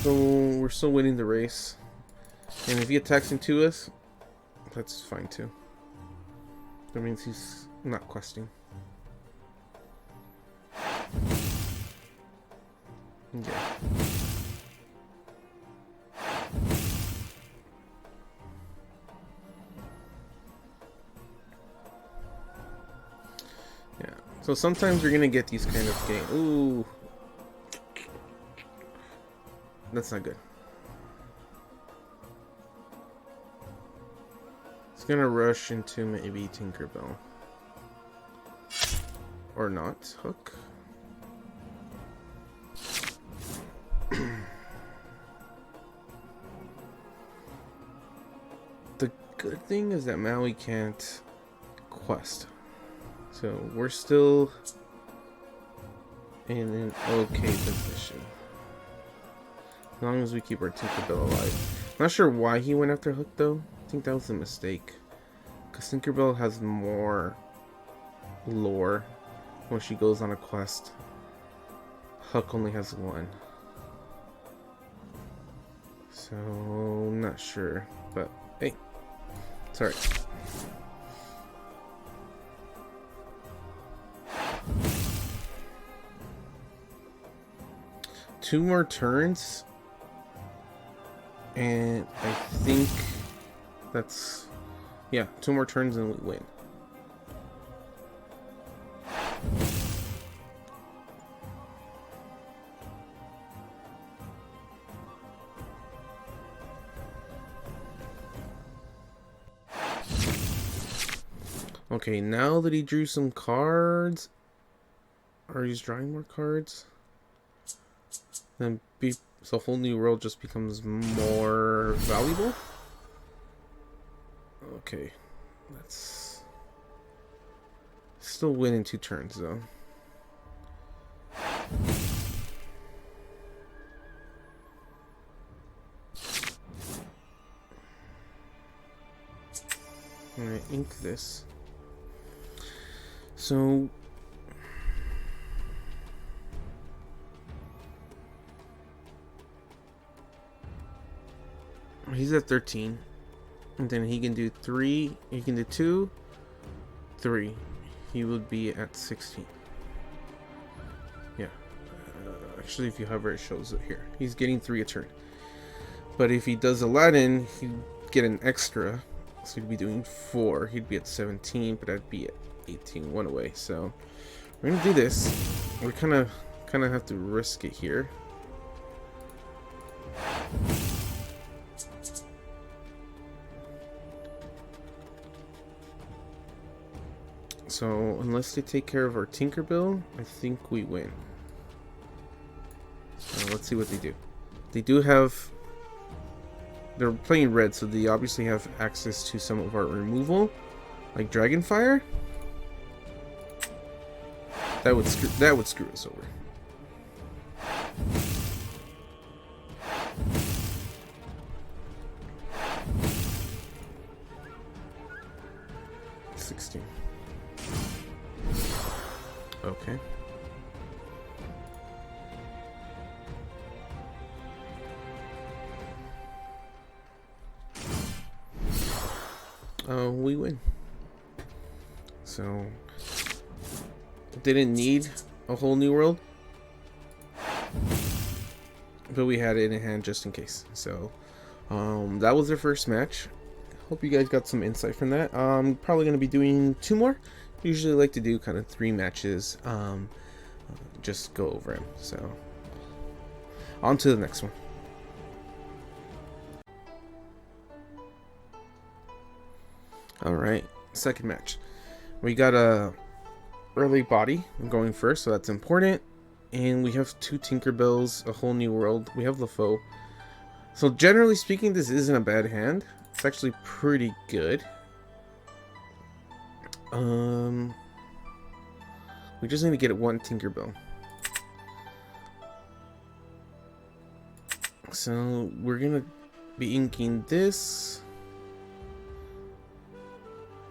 S1: We're still winning the race. And if he attacks into us, that's fine too. That means he's not questing. Okay. Yeah. So sometimes you're gonna get these kind of games. Ooh. That's not good. It's gonna rush into maybe Tinkerbell. Or not. Hook. The good thing is that Maui can't quest. So we're still in an okay position. As long as we keep our Tinkerbell alive. Not sure why he went after Hook though. I think that was a mistake. Because Tinkerbell has more lore when she goes on a quest. Hook only has one. So, not sure. But, hey. It's alright. Two more turns. And I think that's... yeah, 2 more turns and we win. Okay, now that he drew some cards, or he's drawing more cards, then so Whole New World just becomes more valuable. Okay, let's still win in 2 turns though. I'm gonna ink this. So he's at 13. And then he can do 3, he can do 2, 3. He would be at 16. Yeah. Actually, if you hover, it shows it here. He's getting 3 a turn. But if he does Aladdin, he'd get an extra. So he'd be doing 4. He'd be at 17, but I'd be at 18, 1 away. So we're gonna do this. We kind of have to risk it here. So unless they take care of our Tinkerbell, I think we win. So let's see what they do. They do have... they're playing red, so they obviously have access to some of our removal, like Dragonfire. That would screw us over. Okay. We win. So didn't need a Whole New World, but we had it in hand just in case. So that was their first match. Hope you guys got some insight from that. I'm probably going to be doing 2 more. Usually like to do kind of 3 matches, just go over them. So on to the next one. All right, second match. We got a early body going first, so that's important. And we have 2 Tinkerbells, a Whole New World. We have LeFou. So generally speaking, this isn't a bad hand. It's actually pretty good. We just need to get 1 Tinkerbell. So we're gonna be inking this.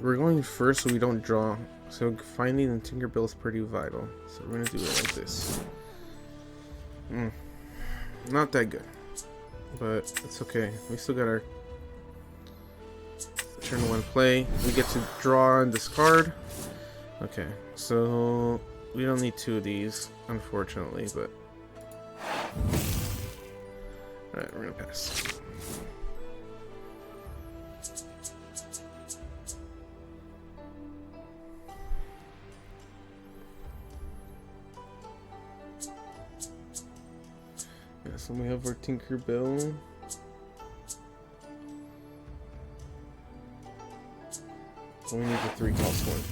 S1: We're going first so we don't draw. So finding a Tinkerbell is pretty vital. So we're gonna do it like this. Not that good, but it's okay. We still got our Turn 1 play. We get to draw and discard. Okay, so we don't need 2 of these, unfortunately, but... Alright, we're gonna pass. Yeah, so we have our Tinkerbell. So we need the 3-cost one.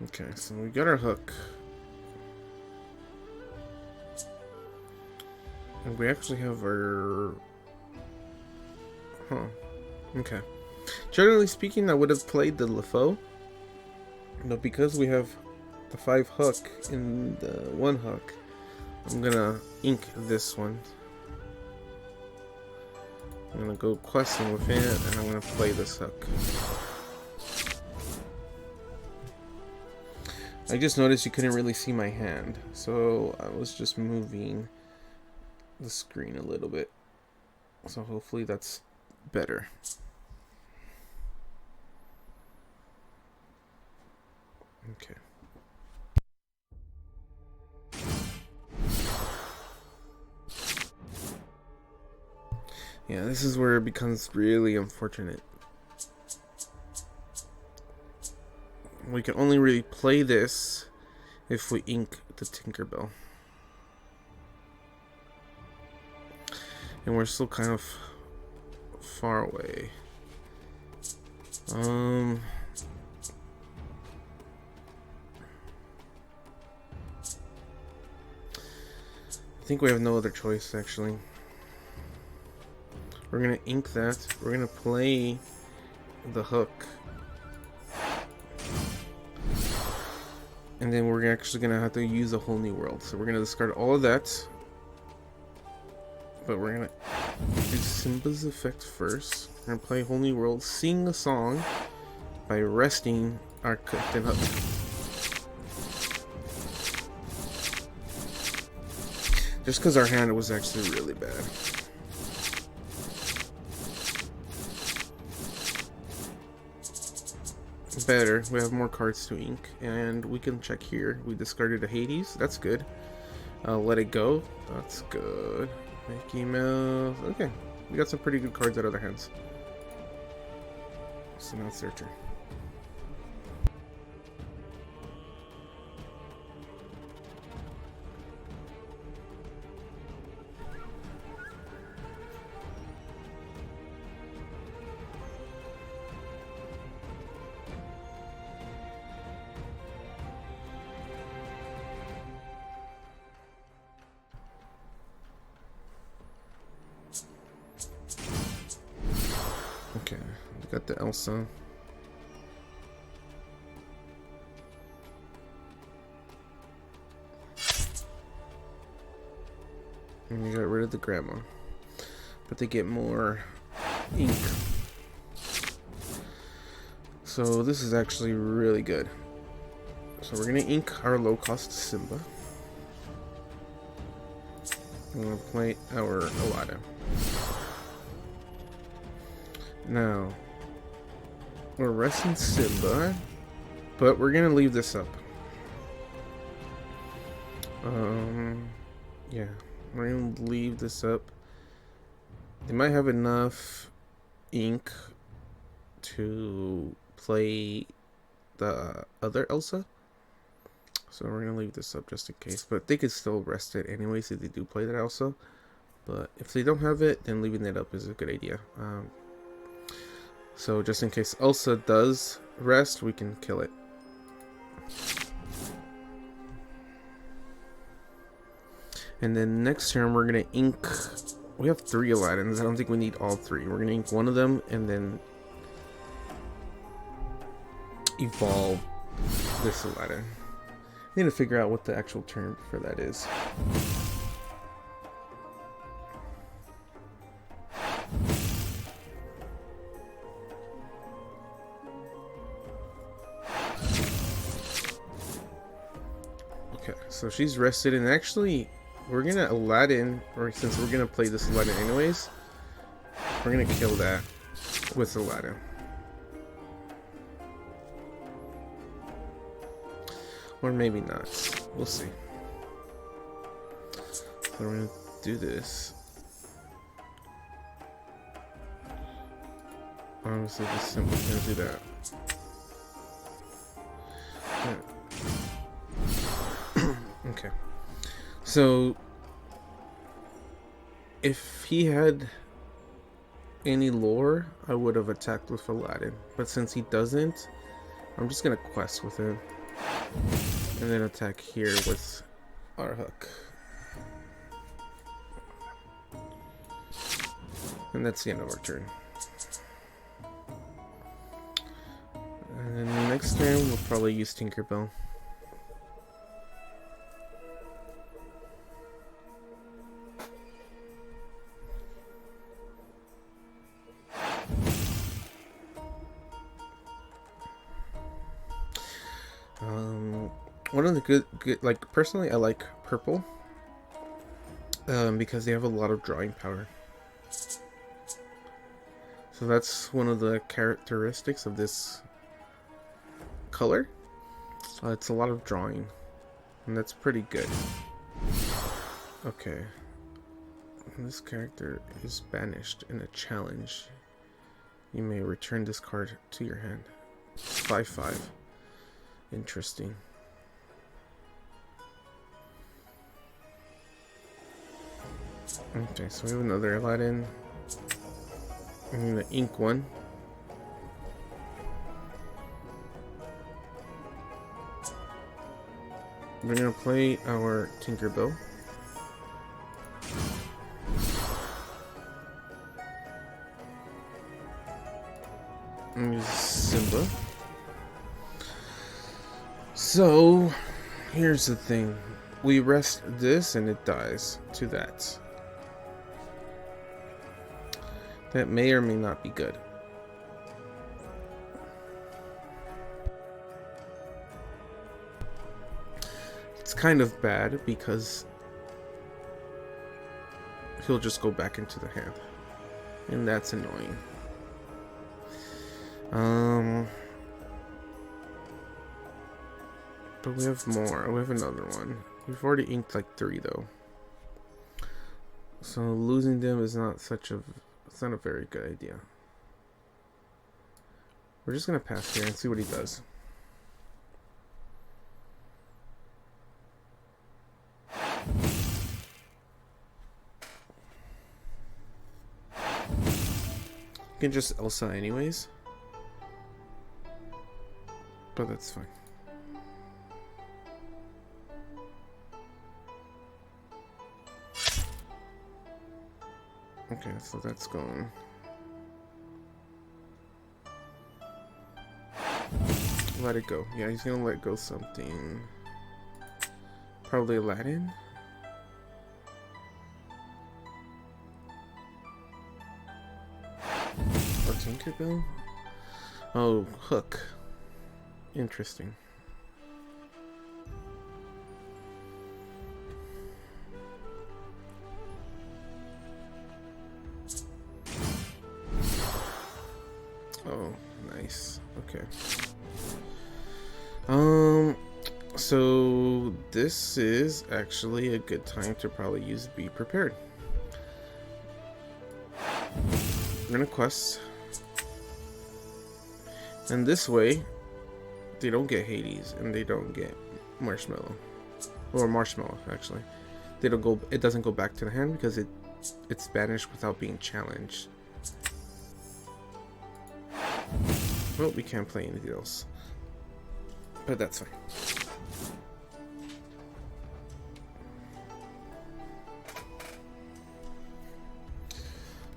S1: Okay, so we got our hook. And we actually have our... Huh. Okay. Generally speaking, I would have played the LeFou. But because we have the 5 hook in the 1 hook, I'm gonna ink this one. I'm gonna go questing with it, and I'm gonna play this hook. I just noticed you couldn't really see my hand, so I was just moving the screen a little bit. So hopefully that's better. Okay. Yeah, this is where it becomes really unfortunate. We can only really play this if we ink the Tinkerbell. And we're still kind of far away. I think we have no other choice, actually. We're gonna ink that. We're gonna play the hook. And then we're actually gonna have to use a whole new world. So we're gonna discard all of that. But we're gonna do Simba's effect first. We're gonna play whole new world, sing a song by resting our Captain Hook. Just because our hand was actually really bad. Better, we have more cards to ink, and we can check here. We discarded a Hades, that's good. Let It Go, that's good. Mickey Mouse, okay. We got some pretty good cards out of their hands. So now it's their turn. Okay, we got the Elsa. And we got rid of the grandma. But they get more ink. So this is actually really good. So we're gonna ink our low-cost Simba. I'm gonna play our Aladdin. Now, we're resting Simba, but we're gonna leave this up. Yeah, we're gonna leave this up. They might have enough ink to play the other Elsa, so we're gonna leave this up just in case. But they could still rest it anyways if they do play that Elsa. But if they don't have it, then leaving it up is a good idea. So just in case Elsa does rest, we can kill it. And then next turn we're gonna ink. We have 3 Aladdins. I don't think we need all 3. We're gonna ink one of them and then evolve this Aladdin. I need to figure out what the actual term for that is. Okay, so she's rested, and actually, we're gonna Aladdin, or since we're gonna play this Aladdin anyways, we're gonna kill that with Aladdin. Or maybe not. We'll see. So we're gonna do this. Obviously, just simply gonna do that. Yeah. Okay. So, if he had any lore, I would have attacked with Aladdin. But since he doesn't, I'm just gonna quest with him. And then attack here with our hook. And that's the end of our turn. And then next turn, we'll probably use Tinkerbell. One of the good, like, personally, I like purple. Because they have a lot of drawing power. So that's one of the characteristics of this color. It's a lot of drawing, and that's pretty good. Okay. This character is banished in a challenge. You may return this card to your hand. 5/5. Interesting. Okay, so we have another Aladdin. I'm gonna ink one. We're gonna play our Tinkerbell. And use Simba. So, here's the thing. We rest this and it dies to that. That may or may not be good. It's kind of bad because he'll just go back into the hand. And that's annoying. But we have more. We have another one. We've already inked like 3 though. So losing them is not such a... It's not a very good idea. We're just gonna pass here and see what he does. You can just Elsa anyways. But that's fine. Okay, so that's gone. Let it go. Yeah, he's gonna let go something. Probably Aladdin? Or Tinkerbell? Oh, Hook. Interesting. Oh, nice. Okay. So this is actually a good time to probably use Be Prepared. We're gonna quest. And this way, they don't get Hades and they don't get Marshmallow. Or Marshmallow, actually. They don't go, it doesn't go back to the hand because it's banished without being challenged. Well, we can't play anything else. But that's fine.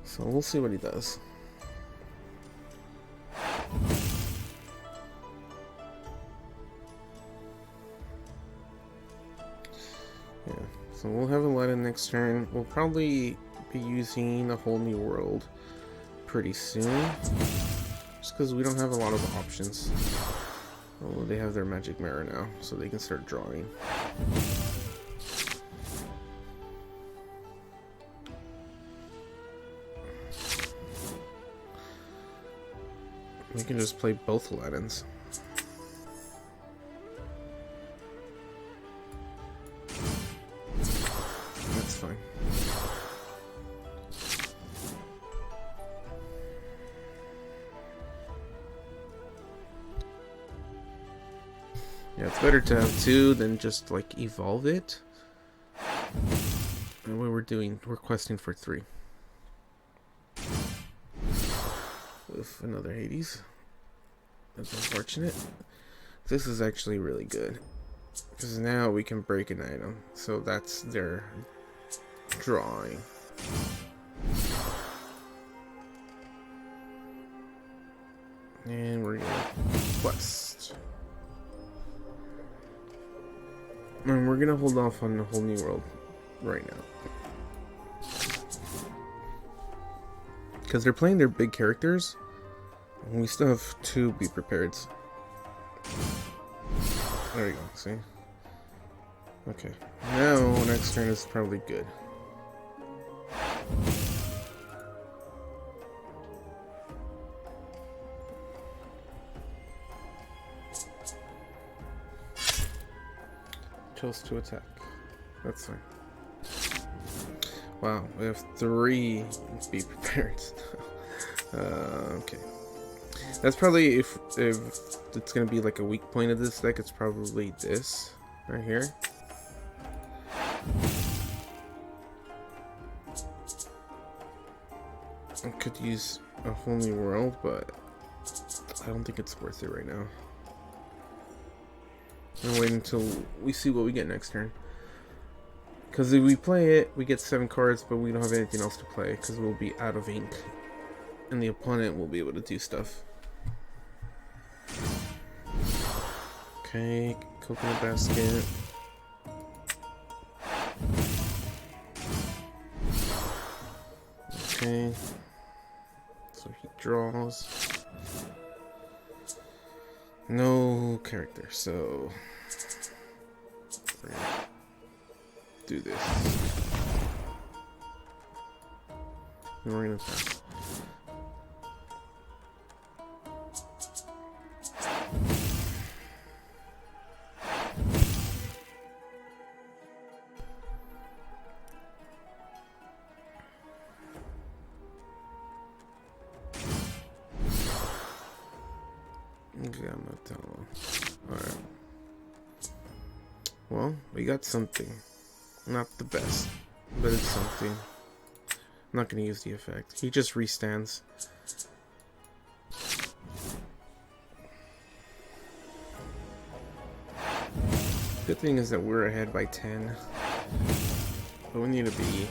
S1: So we'll see what he does. Yeah, so we'll have Aladdin next turn. We'll probably be using a whole new world pretty soon. Just because we don't have a lot of options. Oh, they have their magic mirror now, so they can start drawing. We can just play both Aladdins. That's fine. Yeah, it's better to have two than just like evolve it. And what we're questing for 3. With another Hades. That's unfortunate. This is actually really good. Because now we can break an item. So that's their drawing. And we're gonna quest. And we're gonna hold off on the whole new world right now. Because they're playing their big characters. And we still have 2 be prepared. There we go, see? Okay. Now next turn is probably good. Chose to attack. That's fine. Wow, we have 3 be prepared. Okay. That's probably if it's gonna be like a weak point of this deck, it's probably this right here. I could use a whole new world, but I don't think it's worth it right now. I'm waiting until we see what we get next turn. Because if we play it, we get 7 cards, but we don't have anything else to play because we'll be out of ink. And the opponent will be able to do stuff. Okay, coconut basket. Okay. So he draws. No character, so we're gonna do this. And we're gonna pass. Okay, I'm not telling. Alright. Well, we got something. Not the best, but it's something. I'm not gonna use the effect. He just restands. Good thing is that we're ahead by 10. But we need to be...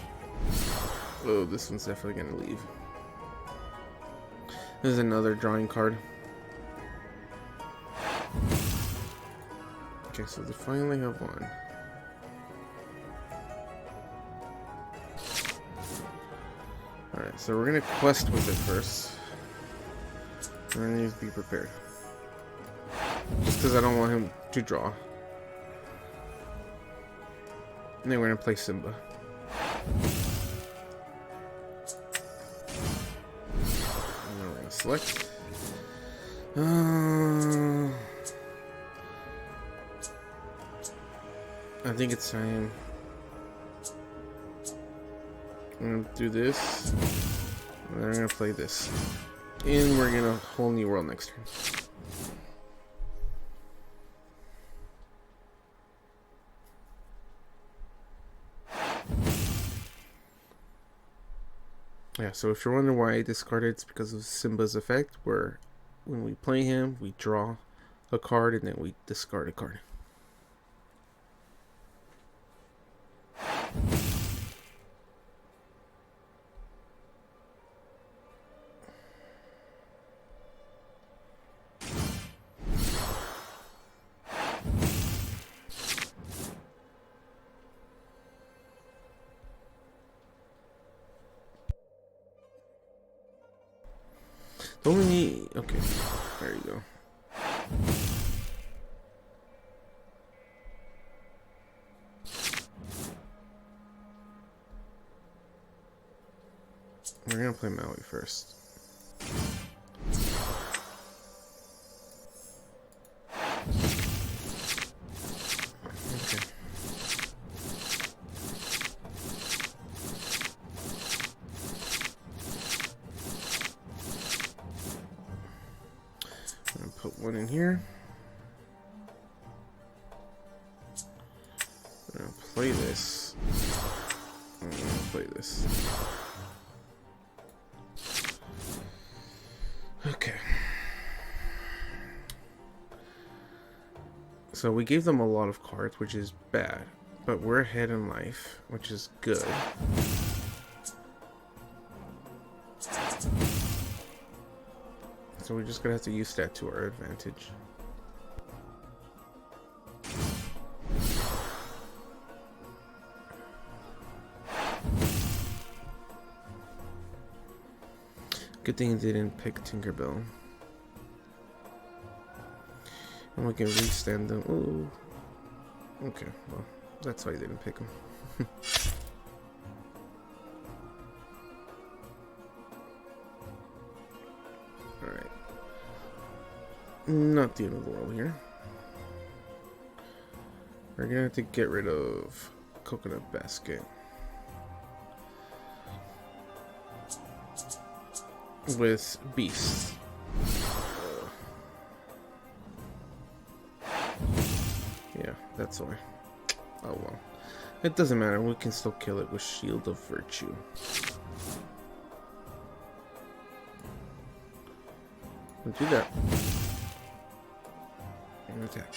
S1: Oh, this one's definitely gonna leave. There's another drawing card. Okay, so they finally have one. Alright, so we're gonna quest with it first. We're gonna need to be prepared. Just because I don't want him to draw. And then we're gonna play Simba. And then we're gonna select. I think it's time. I'm gonna do this. And then I'm gonna play this. And we're gonna whole new world next turn. Yeah, so if you're wondering why I discarded, it's because of Simba's effect, where when we play him, we draw a card and then we discard a card. Only okay. There you go. We're gonna play Maui first. Okay. I'm gonna put one in here. I'm gonna play this. I'm gonna play this. Okay. So we gave them a lot of cards, which is bad. But we're ahead in life, which is good. So we're just gonna have to use that to our advantage. Good thing they didn't pick Tinkerbell. And we can restand them. Ooh. Okay, well, that's why they didn't pick them. Alright. Not the end of the world here. We're gonna have to get rid of Coconut Basket. With Beast. Yeah, that's why. Oh well. It doesn't matter, we can still kill it with Shield of Virtue. We'll do that. And attack.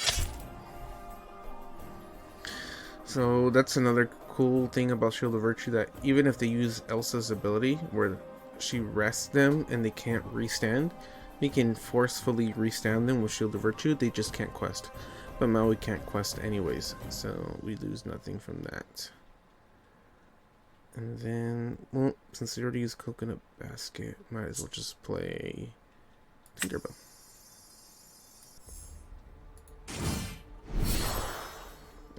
S1: So that's another cool thing about Shield of Virtue, that even if they use Elsa's ability, where she rests them and they can't restand, we can forcefully restand them with Shield of Virtue. They just can't quest. But Maui can't quest anyways, so we lose nothing from that. And then, well, since we already used Coconut Basket, might as well just play Tinkerbell.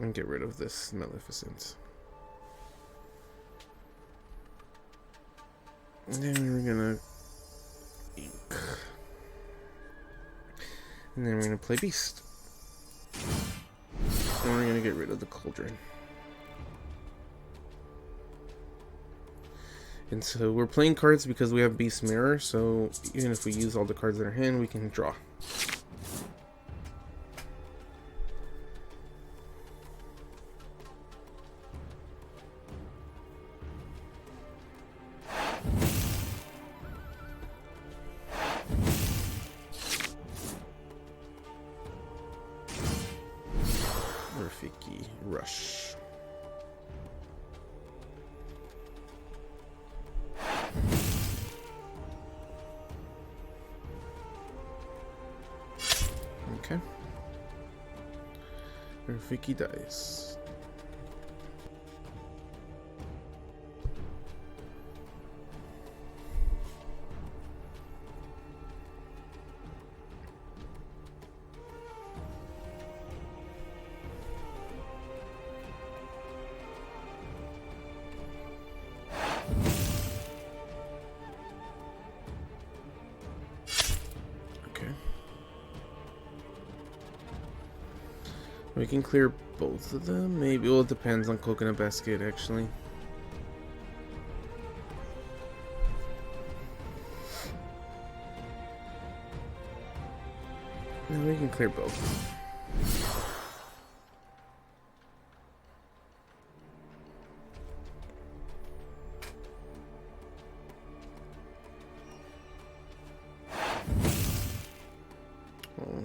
S1: And get rid of this Maleficent. And then we're gonna ink. And then we're gonna play Beast. And we're gonna get rid of the Cauldron. And so we're playing cards because we have Beast Mirror, so even if we use all the cards in our hand, we can draw. Rafiki Rush. Okay. Rafiki dies. We can clear both of them, maybe. Well, it depends on Coconut Basket, actually. No, we can clear both. Oh.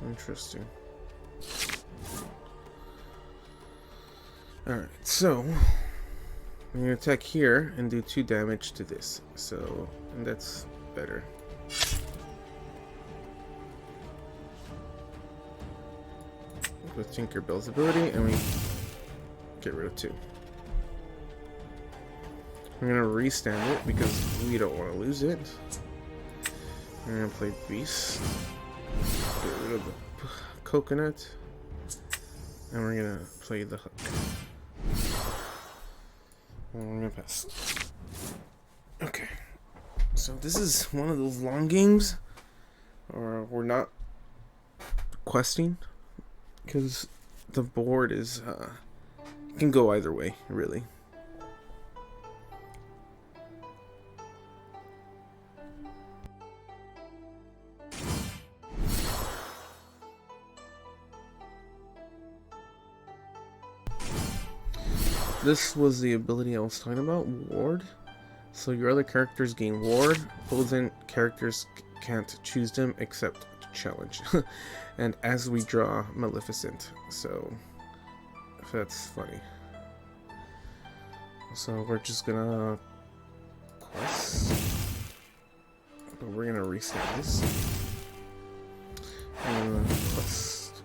S1: Interesting. Alright, so I'm gonna attack here and do 2 damage to this. So, and that's better. With Tinkerbell's ability, and we get rid of 2. We're gonna restand it because we don't want to lose it. We're gonna play Beast. Get rid of the coconut. And we're gonna play the hook. I'm gonna pass. Okay. So this is one of those long games, or we're not questing, because the board is can go either way, really. This was the ability I was talking about, Ward. So your other characters gain Ward. Opposing characters can't choose them except to challenge. And as we draw Maleficent, so that's funny. So we're just gonna quest, but we're gonna reset this. And quest,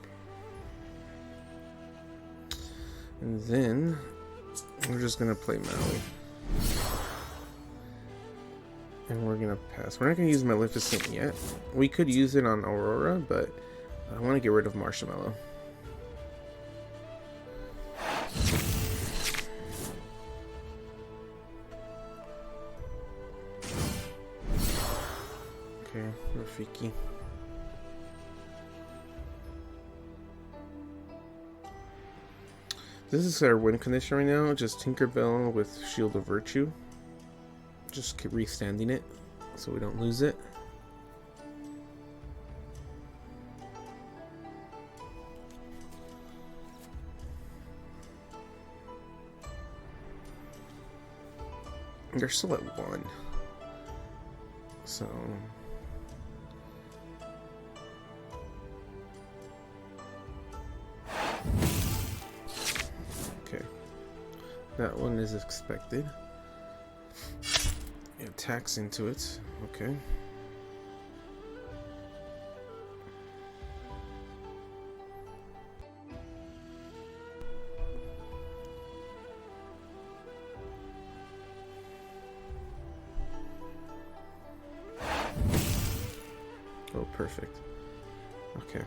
S1: and then we're just gonna play Maui. And we're gonna pass. We're not gonna use Maleficent yet. We could use it on Aurora, but I want to get rid of Marshmallow. Okay, Rafiki. This is our win condition right now. Just Tinkerbell with Shield of Virtue. Just keep restanding it so we don't lose it. They're still at 1. So okay. That one is expected. It attacks into it. Okay. Oh, perfect. Okay.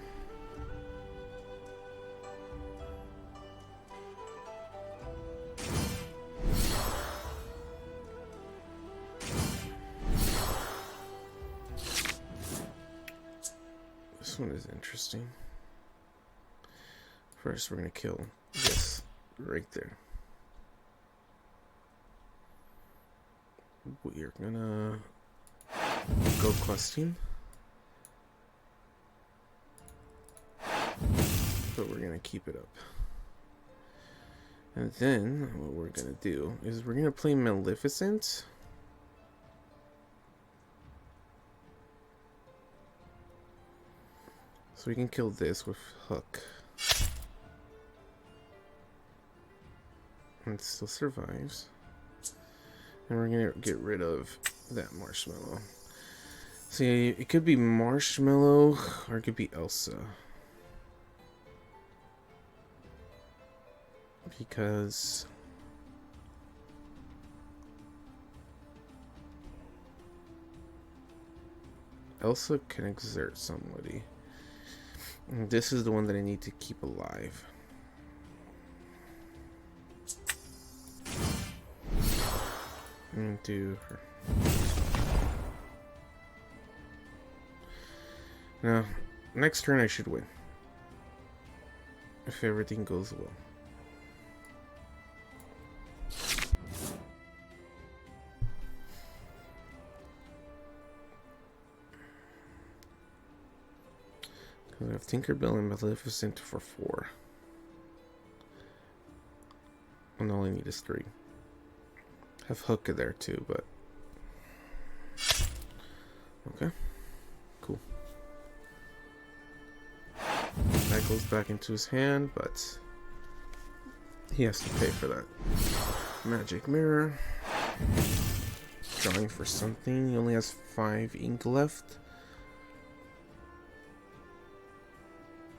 S1: This one is interesting. First, we're gonna kill this right there. We're gonna go questing. But we're gonna keep it up. And then what we're gonna do is we're gonna play Maleficent. So we can kill this with Hook. And it still survives. And we're gonna get rid of that Marshmallow. See, it could be Marshmallow or it could be Elsa. Because Elsa can exert somebody. And this is the one that I need to keep alive. And do her. Now, next turn I should win. If everything goes well. I have Tinkerbell and Maleficent for 4. And all I need is 3. Have Hook there too, but okay, cool. That goes back into his hand, but he has to pay for that. Magic Mirror. Drawing for something. He only has 5 ink left.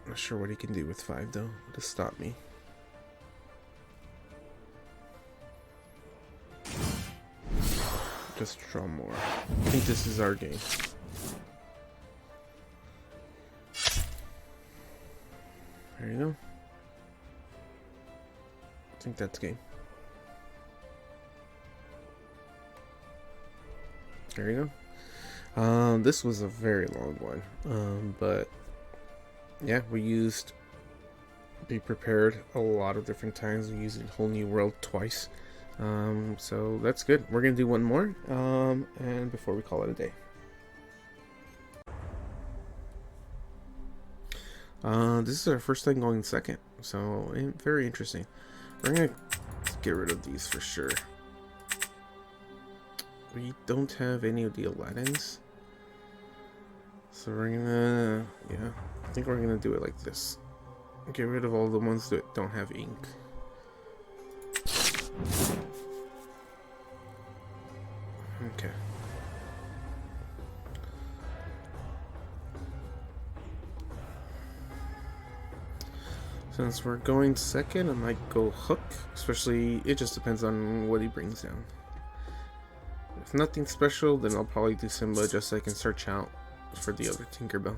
S1: Not sure what he can do with 5 though to stop me. Just draw more. I think this is our game. There you go. I think that's game. There you go. This was a very long one. But yeah, we used Be Prepared a lot of different times. We used Whole New World twice. So that's good. We're gonna do one more. And before we call it a day. This is our first time going second, so very interesting. We're gonna get rid of these for sure. We don't have any of the Aladdins, so we're gonna, yeah, I think we're gonna do it like this. Get rid of all the ones that don't have ink. Okay. Since we're going second, I might go Hook, especially, it just depends on what he brings down. If nothing special, then I'll probably do Simba just so I can search out for the other Tinkerbell.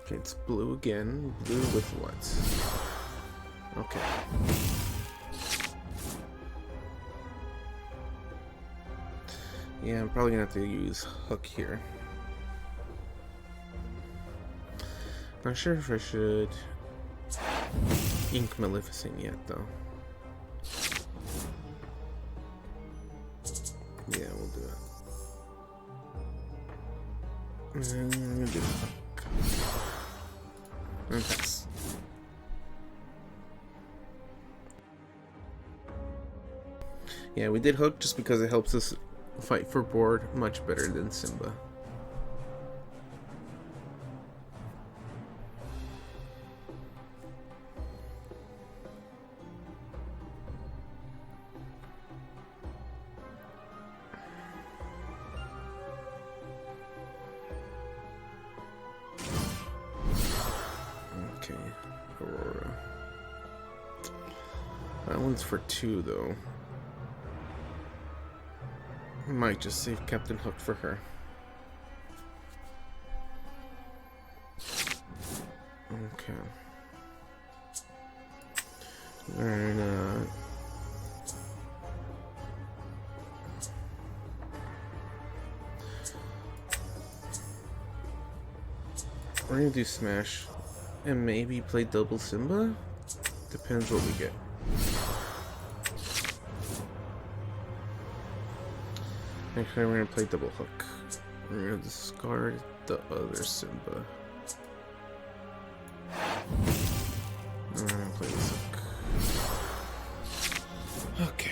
S1: Okay, it's blue again. Blue with what? Okay. Yeah, I'm probably gonna have to use Hook here. Not sure if I should ink Maleficent yet, though. Yeah, we'll do it. And then I'm gonna do Hook. And pass. Yeah, we did Hook just because it helps us fight for board much better than Simba. Okay, Aurora. That one's for 2 though. Might just save Captain Hook for her. Okay. And we're gonna do Smash and maybe play double Simba. Depends what we get. Actually, we're gonna play double Hook. We're gonna discard the other Simba. And we're gonna play this Hook. Okay.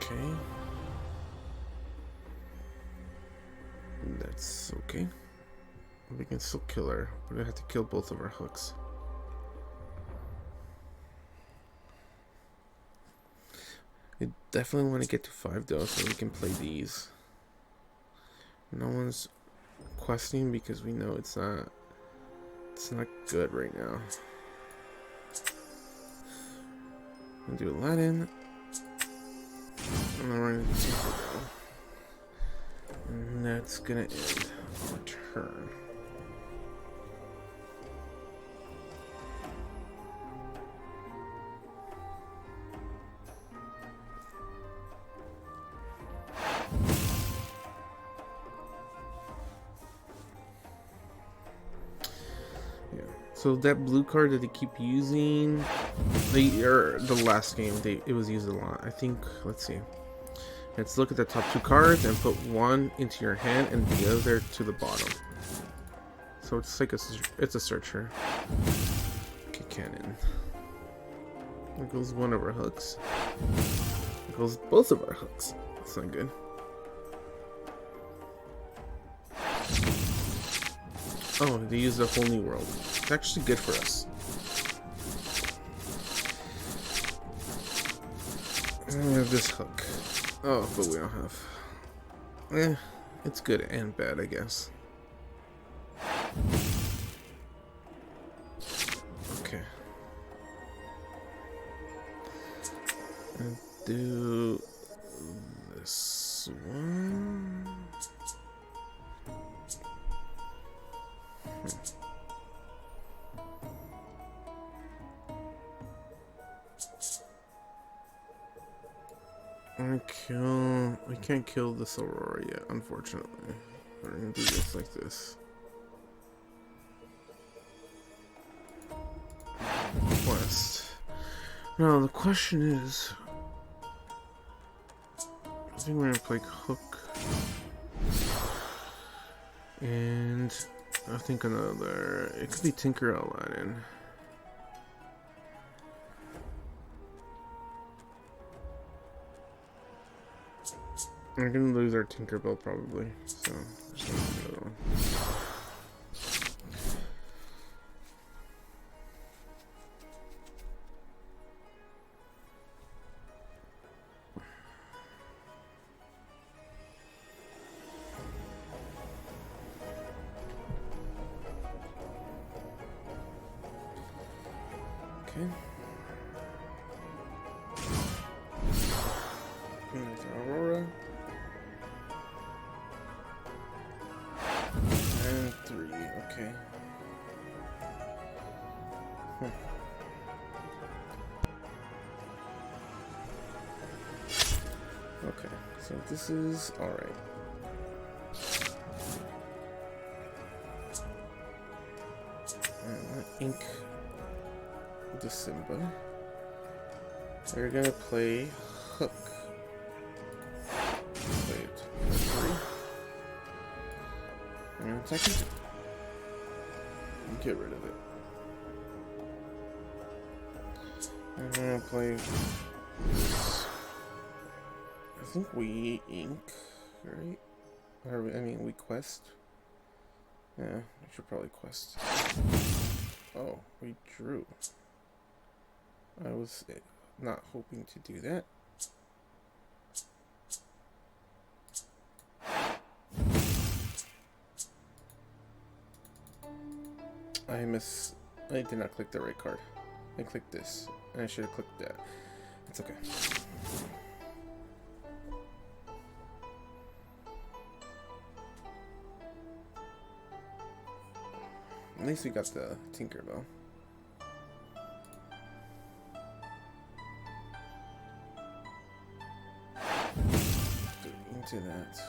S1: Okay. That's okay. We can still kill her. We're gonna have to kill both of our hooks. We definitely want to get to 5 though, so we can play these. No one's questing because we know it's not good right now. I'm gonna do Aladdin. And then we're gonna do Tinkerbell. And that's gonna end our turn. So that blue card that they keep using, the last game it was used a lot. I think, let's see. Let's look at the top 2 cards and put one into your hand and the other to the bottom. So it's like it's a searcher. Okay, cannon. There goes one of our hooks. There goes both of our hooks. That's not good. Oh, they used a Whole New World. It's actually good for us. And we have this hook. Oh, but we don't have. Eh, it's good and bad, I guess. Okay. And do this one. We can't kill this Aurora yet, unfortunately. We're gonna do this like this. Quest. Now the question is, I think we're gonna play Hook, and I think another. It could be Tinker Aladdin. We're gonna lose our Tinkerbell probably, so there's another one. Okay. There's Aurora. And 3, okay. Okay, so this is alright. Ink the Simba. We're gonna play Hook. Play it for 3. And attack it. Get rid of it. I'm gonna play this. I think we ink, right? Or I mean we quest. Yeah, we should probably quest. Oh, we drew. I was not hoping to do that. I did not click the right card. I clicked this, and I should have clicked that. It's okay. At least we got the Tinkerbell. Into that.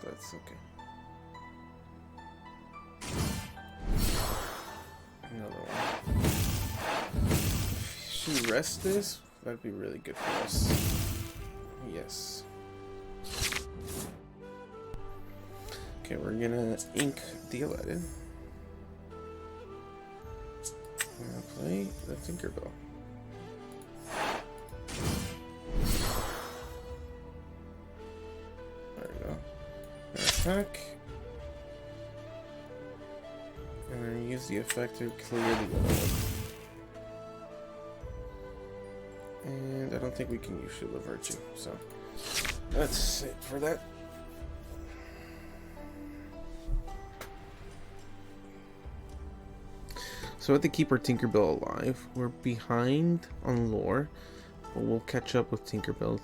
S1: That's okay. Another one. Should we rest this? That'd be really good for us. Yes. Okay, we're gonna ink the Aladdin. I'm gonna play the Tinkerbell. There we go. Attack. And then use the effect to clear the other one. And I don't think we can use Shield of Virtue, so that's it for that. So we have to keep our Tinkerbell alive. We're behind on lore, but we'll catch up with Tinkerbell.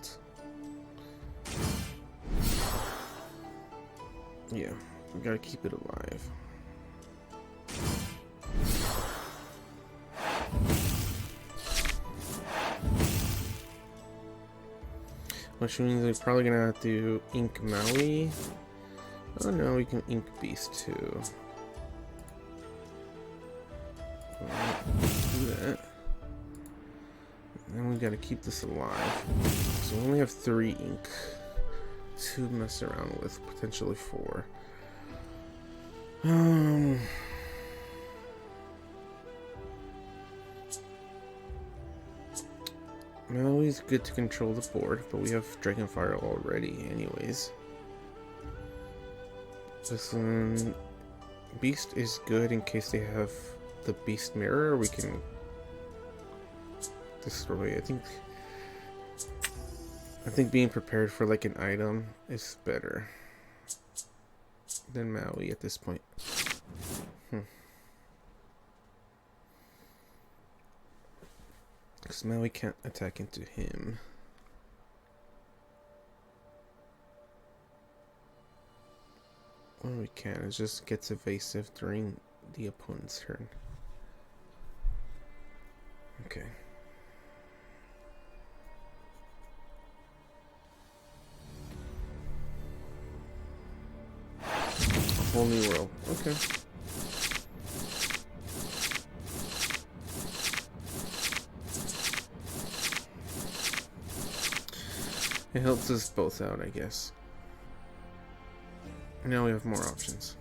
S1: Yeah, we gotta keep it alive. Which means we're probably gonna have to ink Maui. Oh no, we can ink Beast too. Do that. And then we gotta keep this alive. So we only have 3 ink to mess around with, potentially 4. Maui's good to control the board, but we have Dragonfire already anyways. This one, Beast is good in case they have the Beast Mirror. We can destroy, I think I think being prepared for like an item is better than Maui at this point. Because Maui can't attack into him. What we can is just gets evasive during the opponent's turn. Okay. A whole new world. Okay. It helps us both out, I guess. Now we have more options.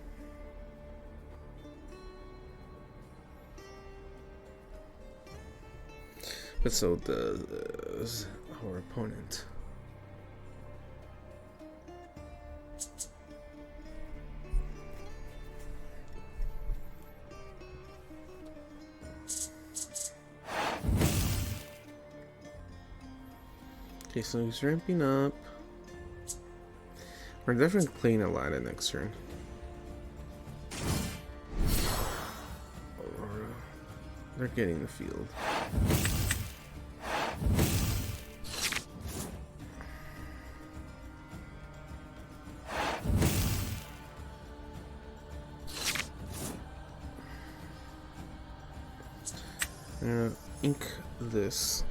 S1: But so does our opponent. Okay, so he's ramping up. We're definitely playing Aladdin next turn. They're getting the field. Ink this.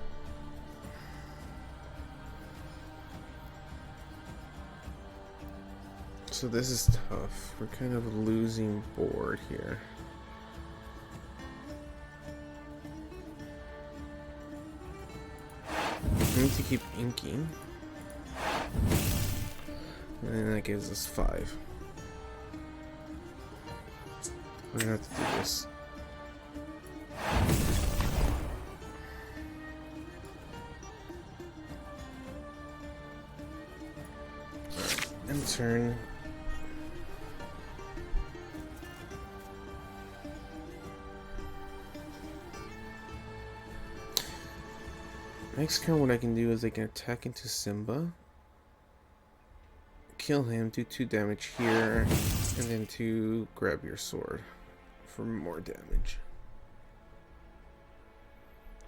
S1: So this is tough. We're kind of losing board here. We need to keep inking. And then that gives us 5. We're gonna have to do this. Alright, end turn. Next turn, what I can do is I can attack into Simba, kill him, do 2 damage here, and then to grab your sword for more damage.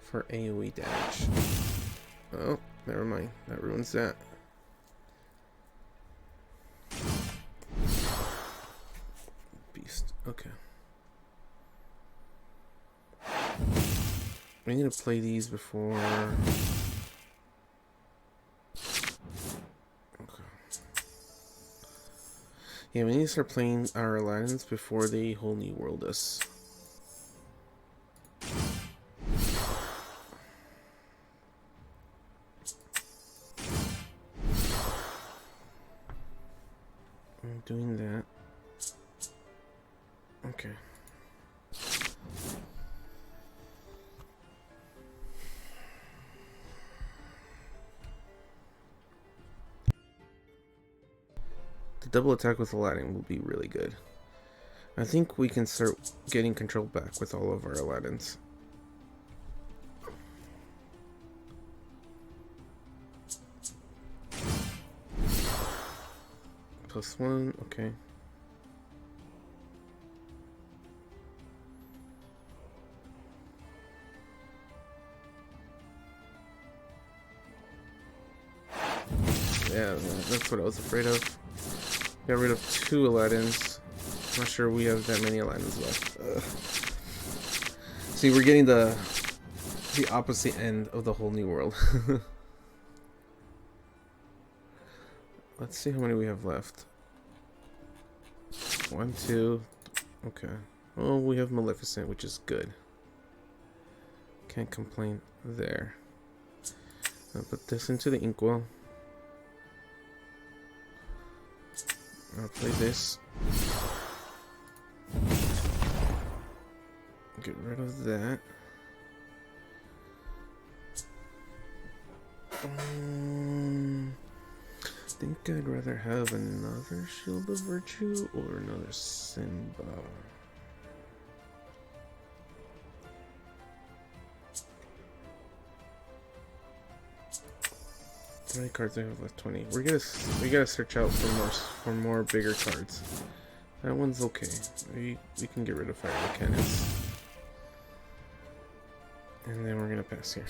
S1: For AoE damage. Oh, never mind. That ruins that. Beast. Okay. We need to play these before. Okay. Yeah, we need to start playing our Aladdins before they whole new world us. I'm doing that. Okay. The double attack with Aladdin will be really good. I think we can start getting control back with all of our Aladdins. +1, okay. Yeah, that's what I was afraid of. Got rid of 2 Aladdins. Not sure we have that many Aladdins left. See, we're getting the opposite end of the whole new world. Let's see how many we have left. 1, 2. Okay. Oh, we have Maleficent, which is good. Can't complain there. I'll put this into the inkwell. I'll play this. Get rid of that. I think I'd rather have another Shield of Virtue or another Simba. How many cards do I have left? 20. We gotta search out for more bigger cards. That one's okay. We can get rid of fire cannons. And then we're gonna pass here.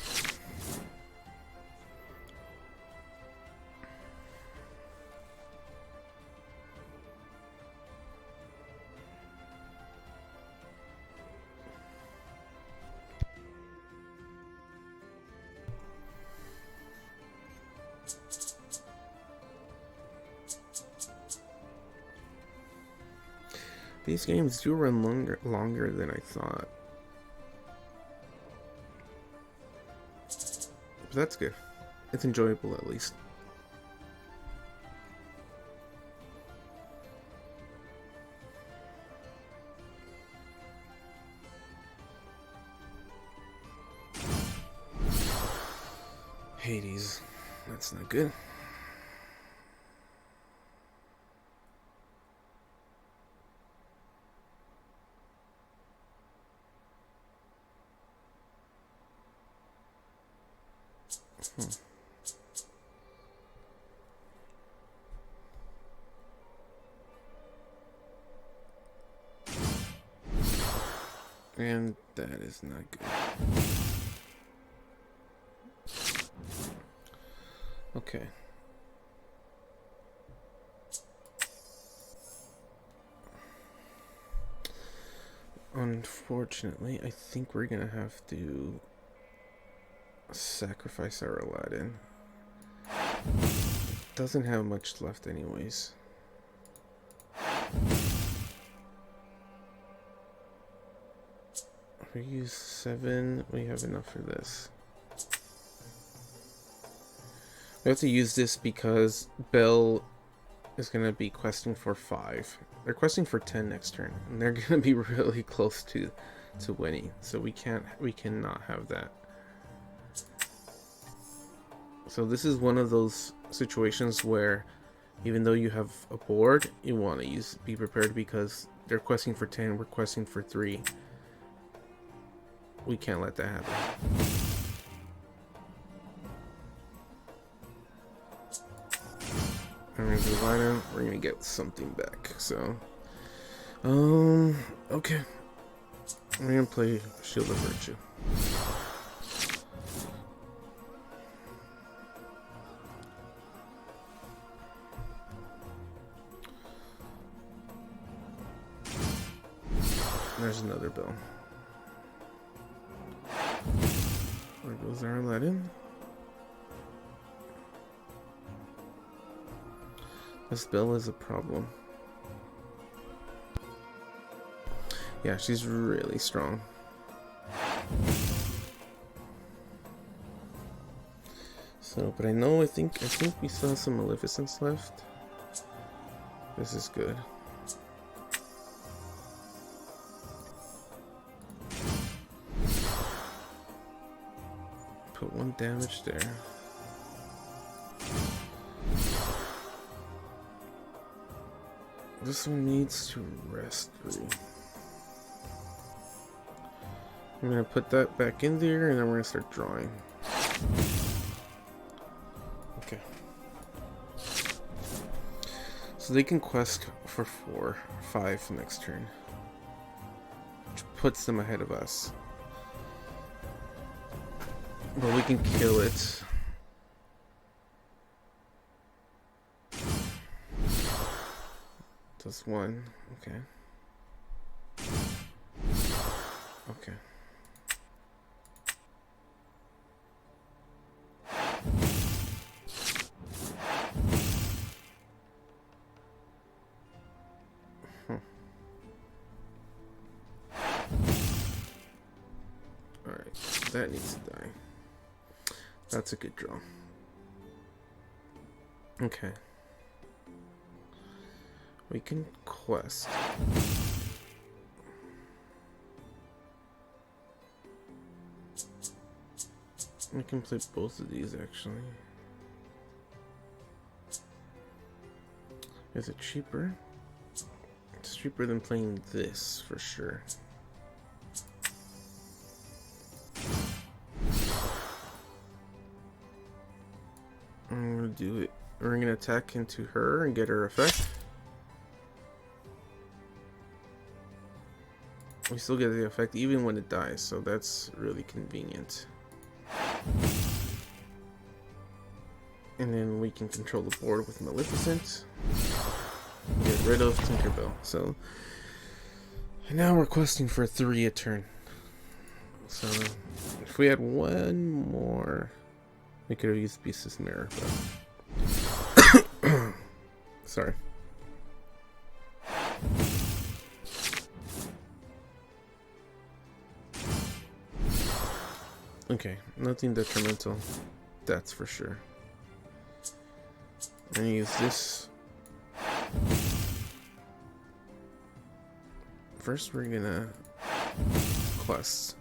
S1: These games do run longer than I thought. But that's good. It's enjoyable at least. Hades. That's not good. And that is not good. Okay. Unfortunately, I think we're gonna have to sacrifice our Aladdin. Doesn't have much left anyways. We use 7, we have enough for this. We have to use this because Belle is gonna be questing for 5. They're questing for 10 next turn, and they're gonna be really close to winning. So we cannot have that. So this is one of those situations where even though you have a board, you want to be prepared because they're questing for 10, we're questing for 3. We can't let that happen. And we're gonna do Aladdin, we're gonna get something back. So, okay. We're gonna play Shield of Virtue. There's another Belle. There goes our Aladdin. This Belle is a problem. Yeah, she's really strong. So, but I think we still have some Maleficents left. This is good. Put 1 damage there. This one needs to rest 3. I'm gonna put that back in there and then we're gonna start drawing. Okay. So they can quest for 5 next turn, which puts them ahead of us. But we can kill it. Just 1. Okay. Okay. Alright, that needs to die. That's a good draw. Okay. We can quest. We can play both of these actually. Is it cheaper? It's cheaper than playing this for sure. I'm gonna do it. We're gonna attack into her and get her effect. We still get the effect even when it dies, so that's really convenient. And then we can control the board with Maleficent. Get rid of Tinkerbell. So now we're questing for 3 a turn. So if we had one more, we could have used Beast's Mirror, but sorry. Okay, nothing detrimental, that's for sure. I'm gonna use this. First we're gonna quest.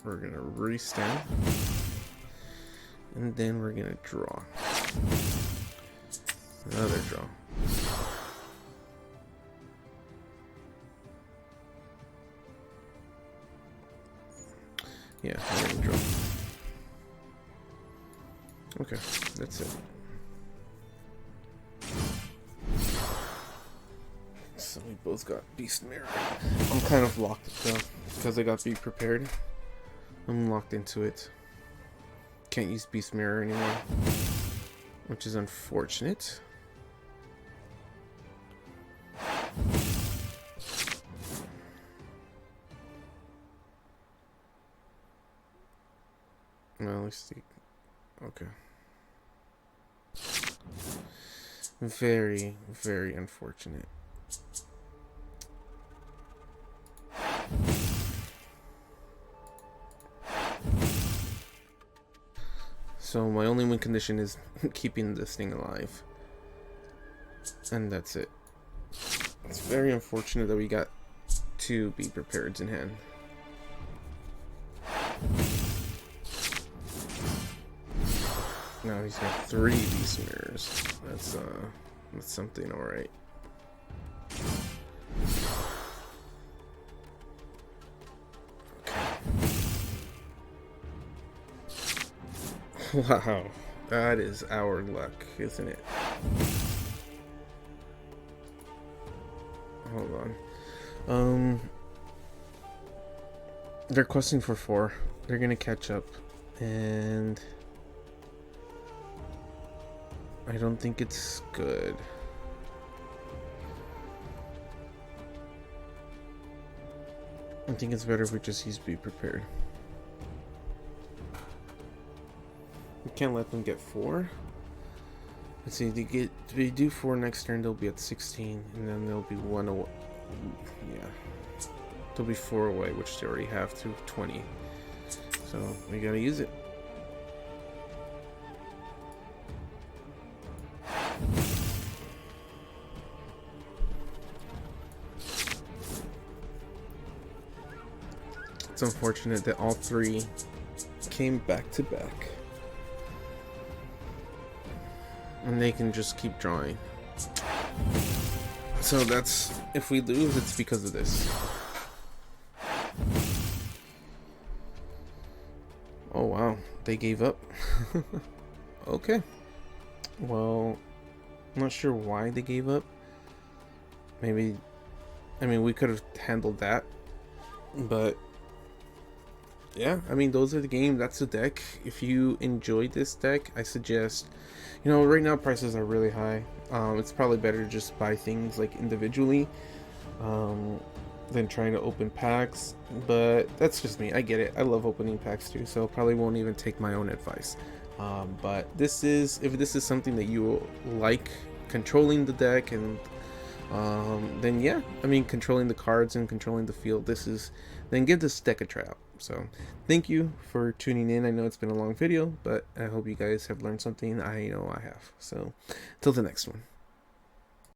S1: We're gonna restand. And then we're gonna draw. Another draw. Yeah, I'm gonna draw. Okay, that's it. So we both got Beast Mirror. I'm kind of locked though, because I got Be Prepared. I'm locked into it. Can't use Beast Mirror anymore, which is unfortunate. Well, let's see. Okay. Very, very unfortunate. So my only win condition is keeping this thing alive. And that's it. It's very unfortunate that we got 2 Be Prepareds in hand. Now he's got 3 Beast Mirrors. That's something, alright. Wow, that is our luck, isn't it? Hold on. They're questing for 4. They're gonna catch up, and I don't think it's good. I think it's better if we just use Be Prepared. We can't let them get 4. Let's see, they do 4 next turn, they'll be at 16, and then they'll be 1 away. Yeah. They'll be 4 away, which they already have through 20. So we gotta use it. It's unfortunate that all 3 came back to back. And they can just keep drawing. So that's, if we lose, it's because of this. Oh wow, they gave up. Okay. Well, I'm not sure why they gave up. Maybe, I mean, we could have handled that. But yeah, I mean, those are the game. That's the deck. If you enjoyed this deck, I suggest, you know, right now prices are really high. It's probably better to just buy things like individually than trying to open packs. But that's just me. I get it. I love opening packs too, so probably won't even take my own advice. But this is, if this is something that you like, controlling the deck, and then yeah, I mean, controlling the cards and controlling the field, then give this deck a try out. So thank you for tuning in. I know it's been a long video, but I hope you guys have learned something. I know I have. So till the next one.